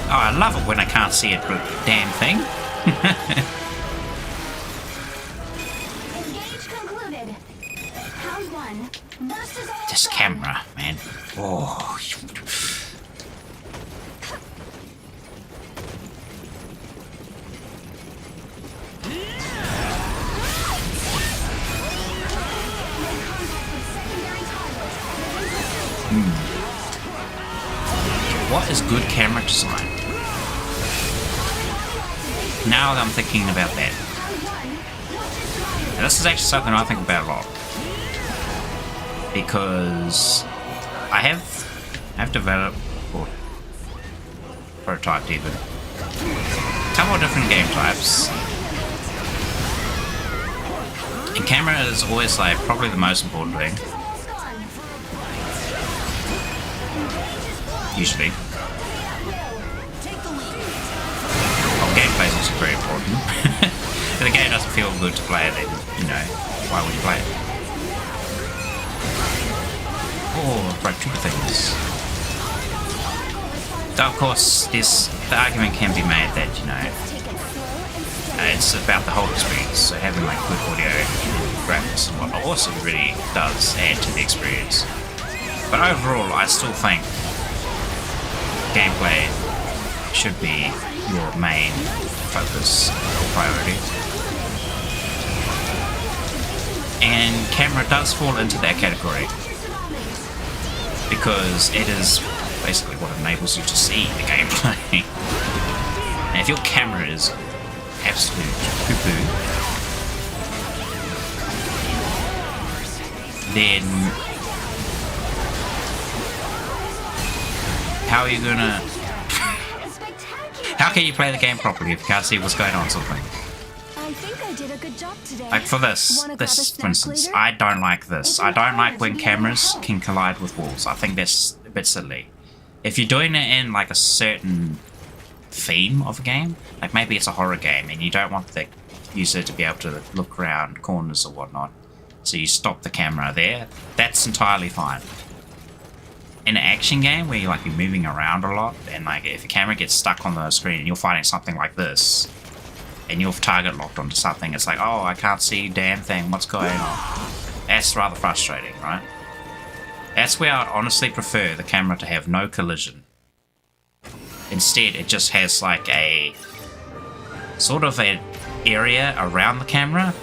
Oh, I love it when I can't see it for a damn thing. This camera, man. Oh. What is good camera design? Now that I'm thinking about that. And this is actually something I think about a lot. Because I have developed, or prototyped even, a couple of different game types. And camera is always like probably the most important thing. Usually. Well, gameplay is also very important. If the game doesn't feel good to play, then, you know, why would you play it? Oh, broke two things. Though, of course, the argument can be made that, you know, it's about the whole experience. So having like good audio, graphics and whatnot also really does add to the experience. But overall, I still think gameplay should be your main focus or priority. And camera does fall into that category because it is basically what enables you to see the gameplay. And if your camera is absolute poo-poo, then how are you gonna... How can you play the game properly if you can't see what's going on, sort of thing? I think I did a good job today. Like for this, for instance, I don't like this. I don't like when cameras can collide with walls. I think that's a bit silly. If you're doing it in like a certain theme of a game, like maybe it's a horror game and you don't want the user to be able to look around corners or whatnot, so you stop the camera there, that's entirely fine. In an action game where you're moving around a lot, and like if the camera gets stuck on the screen and you're fighting something like this, and you're target locked onto something, it's like, oh, I can't see a damn thing, what's going on? That's rather frustrating, right? That's where I'd honestly prefer the camera to have no collision. Instead, it just has like a sort of an area around the camera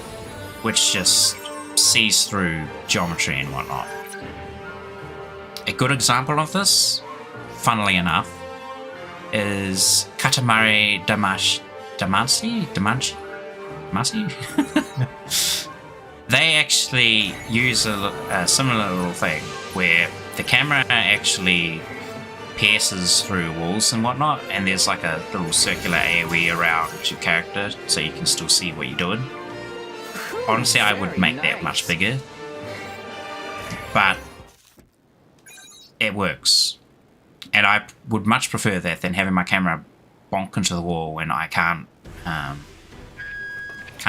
which just sees through geometry and whatnot. A good example of this, funnily enough, is Katamari Damacy? They actually use a similar little thing where the camera actually pierces through walls and whatnot, and there's like a little circular AoE around your character so you can still see what you're doing. Honestly, I would make that much bigger, but it works. And I would much prefer that than having my camera bonk into the wall when I can't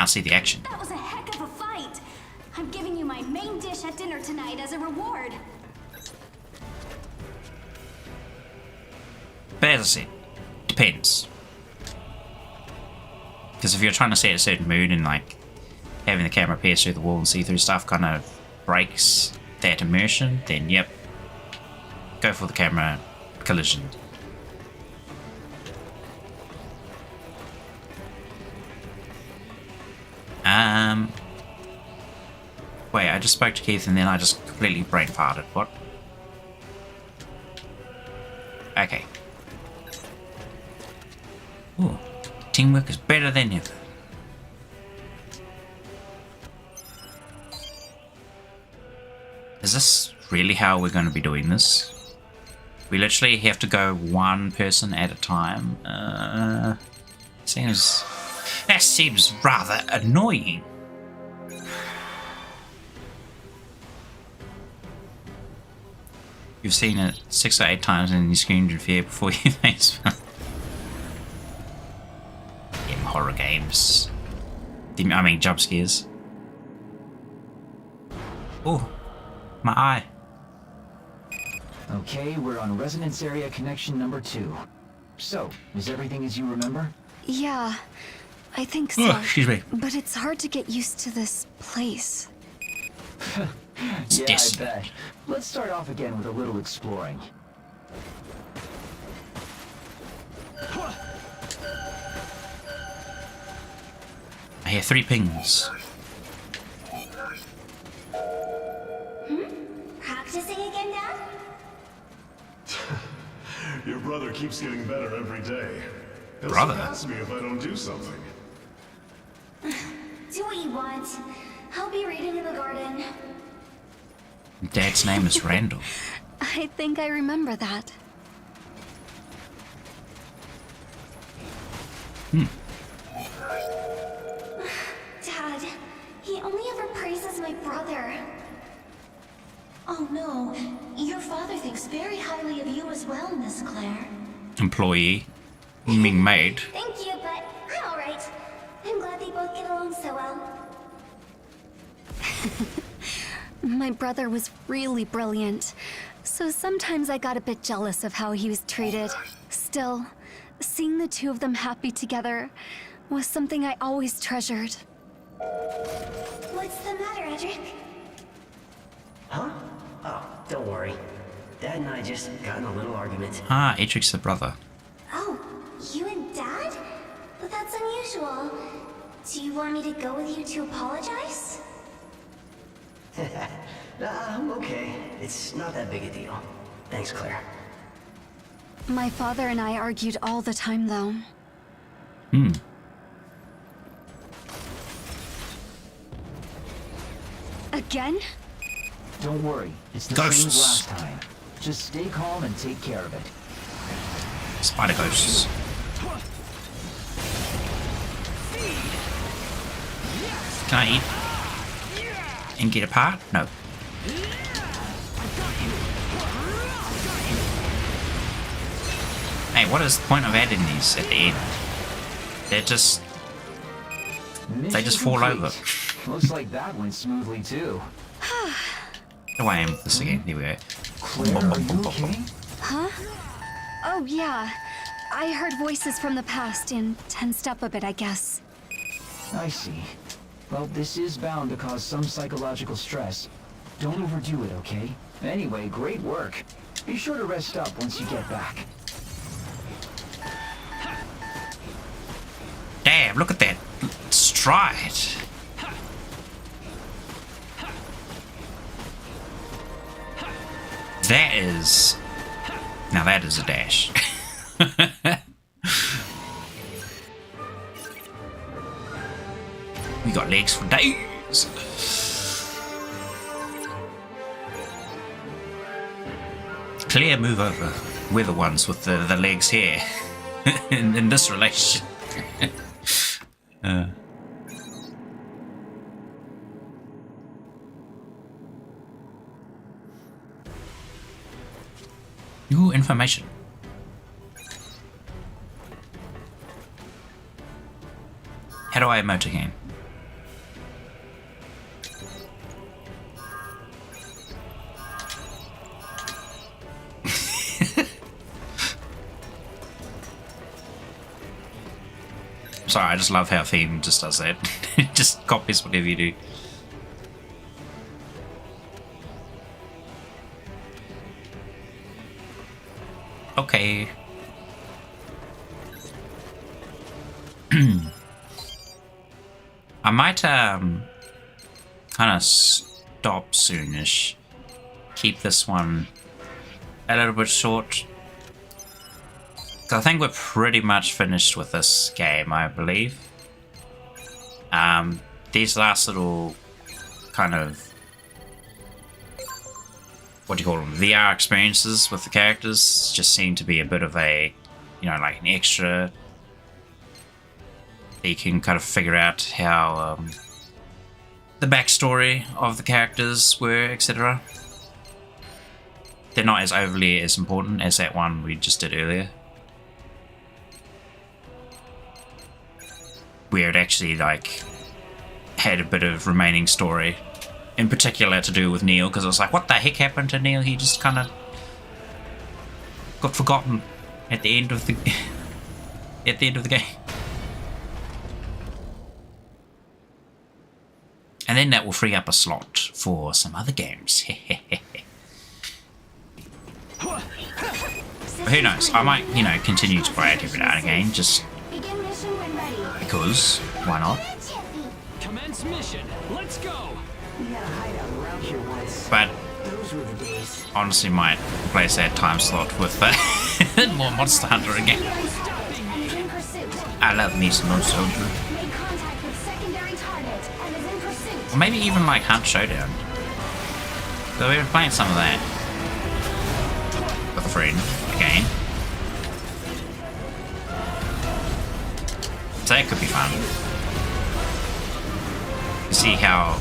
can't see the action. That was a heck of a fight. I'm giving you my main dish at dinner tonight as a reward. But as I said, depends. Because if you're trying to set a certain mood and like having the camera pierce through the wall and see through stuff kind of breaks that immersion, then yep, go for the camera collision. Wait, I just spoke to Keith and then I just completely brain farted. What? Okay. Ooh, teamwork is better than ever. Is this really how we're going to be doing this? We literally have to go one person at a time. That seems rather annoying. You've seen it 6 or 8 times and you screamed in fear before you face them. Horror games. I mean, jump scares. Oh, my eye. Okay, we're on resonance area connection number 2. So, is everything as you remember? Yeah, I think so. Oh, excuse me. But it's hard to get used to this place. Yeah, I bet. Let's start off again with a little exploring. I hear 3 pings. Practicing again, Dad? Your brother keeps getting better every day. He'll Brother? surpass me if I don't do something. Do what you want. I'll be reading in the garden. Dad's name is Randall. I think I remember that. Dad, he only ever praises my brother. Oh no, your father thinks very highly of you as well, Miss Claire. Employee. You mean maid. Thank you, but I'm alright. I'm glad they both get along so well. My brother was really brilliant, so sometimes I got a bit jealous of how he was treated. Still, seeing the two of them happy together was something I always treasured. What's the matter, Edric? Huh? Oh, don't worry. Dad and I just got in a little argument. Ah, Edric's the brother. Oh, you and Dad? But that's unusual. Do you want me to go with you to apologize? I'm okay. It's not that big a deal. Thanks, Claire. My father and I argued all the time, though. Again? Don't worry, it's the same as last time. Just stay calm and take care of it. Spider ghosts. Can I eat and get a part? No. Hey, what is the point of adding these at the end? They just fall over. Looks like that went smoothly too. No way I am this again. Here we go. Claire, are you okay? Huh? Oh, yeah. I heard voices from the past and tensed up a bit, I guess. I see. Well, this is bound to cause some psychological stress. Don't overdo it, okay? Anyway, great work. Be sure to rest up once you get back. Damn, look at that stride. That is... Now that is a dash. We got legs for days. Claire, move over. We're the ones with the legs here in this relation. New information. How do I emote again? Sorry, I just love how Theme just does that. It just copies whatever you do. Okay. I might kind of stop soonish. Keep this one a little bit short. I think we're pretty much finished with this game, I believe. These last little kind of, what do you call them, VR experiences with the characters just seem to be a bit of a, you know, like an extra. You can kind of figure out how the backstory of the characters were, etc. They're not as overly as important as that one we just did earlier, where it actually like had a bit of remaining story, in particular to do with Neil, because it was like, what the heck happened to Neil? He just kind of got forgotten at the end of the game. And then that will free up a slot for some other games. But who knows? I might, you know, continue to play it every now and again, just because, why not? Commence mission. Let's go. But honestly, might replace that time slot with more Monster Hunter again. I love me some Monster Hunter. Or maybe even like Hunt Showdown. So we've been playing some of that with a friend again. So that could be fun. You see how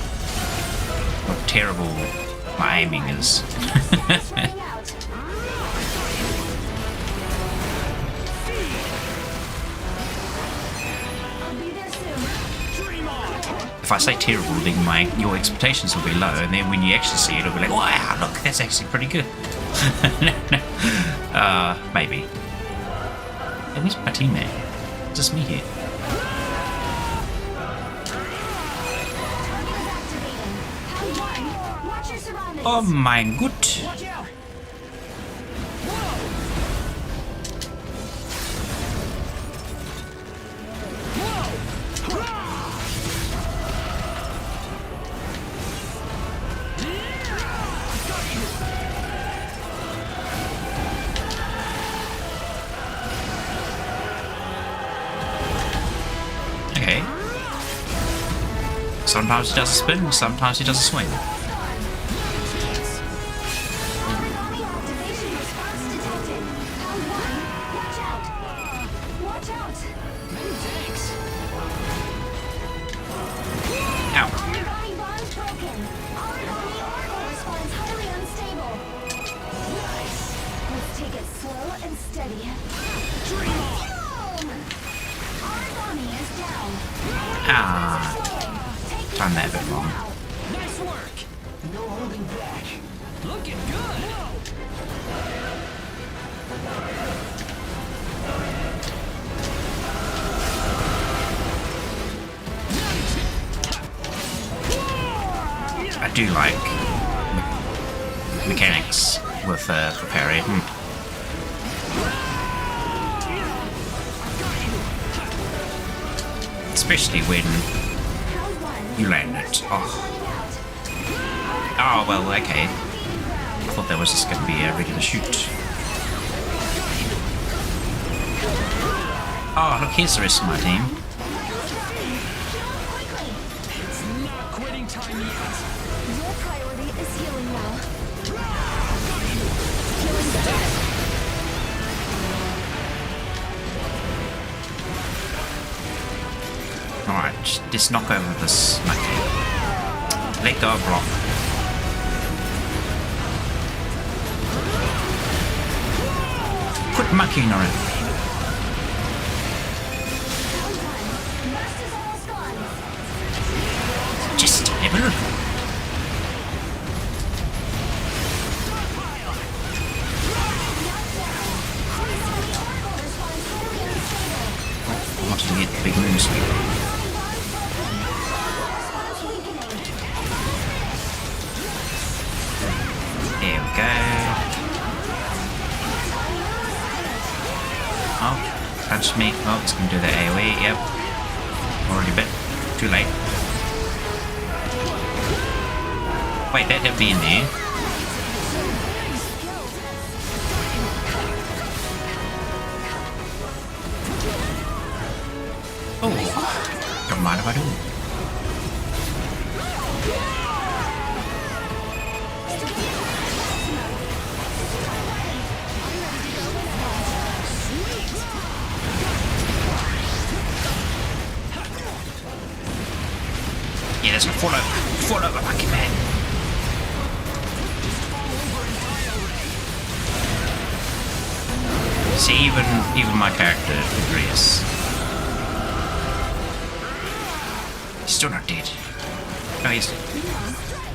terrible my aiming is. If I say terrible, then your expectations will be low, and then when you actually see it, it'll be like, wow, look, that's actually pretty good. Maybe. Hey, where's my teammate? Just me here. Oh my god. Okay. Sometimes he does a spin, sometimes he does a swing. Timed that a bit wrong. Nice work. No holding back. Looking good. I do like mechanics with the parry. Especially when you land it. Oh well, okay. I thought that was just going to be a regular shoot. Oh, look, here's the rest of my team. It's not quitting time yet. Your priority is healing now. Alright, just knock over this monkey. Let go of block. Quit monkeying around. Just have a look. wanted to get the big moon sweep. There we go. Oh, touch me. Oh, it's going to do the AoE. Yep. Already a bit too late. Wait, that hit me in there. Oh, don't mind if I do. Yeah, there's a fall over, lucky man. See, even my character agrees. He's still not dead. No, he's dead.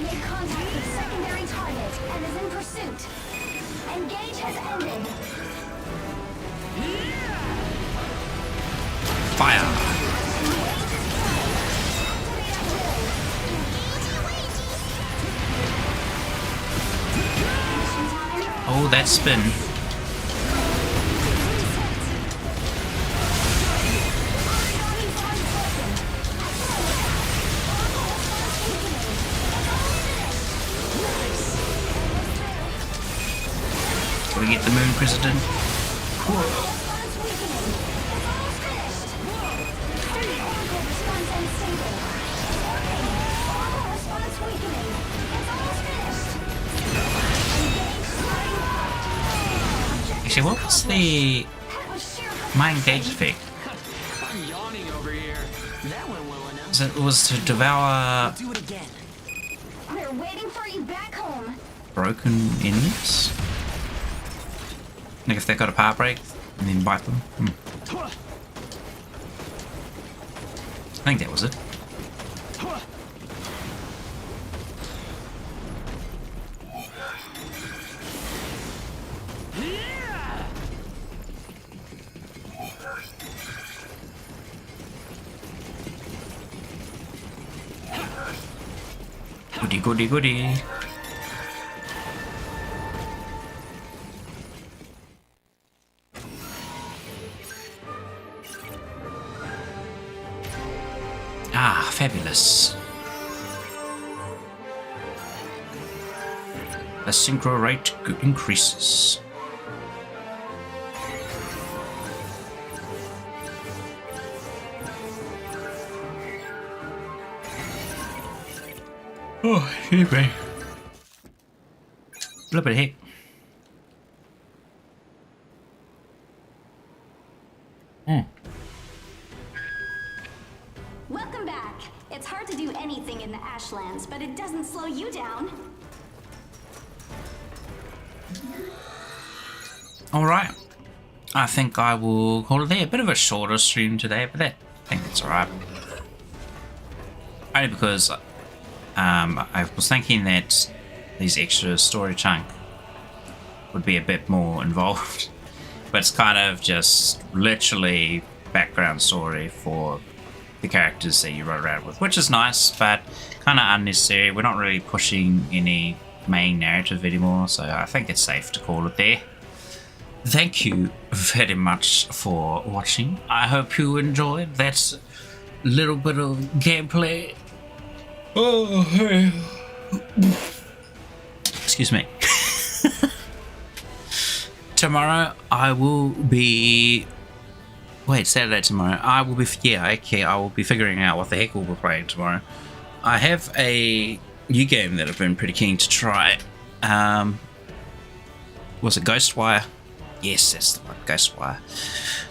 Made contact with secondary target and is in pursuit. Engage has ended. Fire! Oh, that spin. Can we get the moon, President? Whoa. Actually, what was the mind gauge effect? I'm yawning over here. That went well enough. It was to devour Do it again. We're waiting for you back home. broken enemies? Like if they got a power break and then bite them? I think that was it. Goody, goody, goody. Ah, fabulous. The synchro rate increases. Oh, excuse me. Flip it, heck. Welcome back. It's hard to do anything in the Ashlands, but it doesn't slow you down. Alright. I think I will call it there. A bit of a shorter stream today, but I think that's alright. Only because I was thinking that these extra story chunk would be a bit more involved. But it's kind of just literally background story for the characters that you run around with, which is nice, but kind of unnecessary. We're not really pushing any main narrative anymore, so I think it's safe to call it there. Thank you very much for watching. I hope you enjoyed that little bit of gameplay. Oh, hey. Excuse me. Tomorrow I will be... Wait, Saturday tomorrow. I will be... Yeah, okay, I will be figuring out what the heck we'll be playing tomorrow. I have a new game that I've been pretty keen to try. Was it Ghostwire? Yes, that's the one, Ghostwire.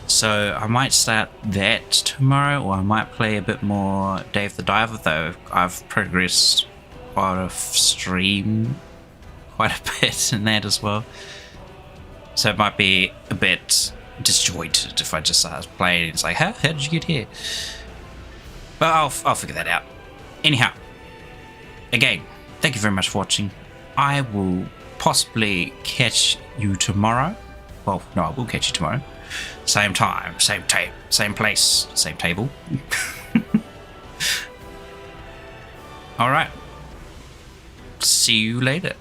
So I might start that tomorrow, or I might play a bit more Dave the Diver, though I've progressed quite a bit in that as well. So it might be a bit disjointed if I just start playing. It's like, how did you get here? But I'll figure that out. Anyhow, again, thank you very much for watching. I will possibly catch you tomorrow. Well, no, I will catch you tomorrow. Same time, same tape, same place, same table. Alright. See you later.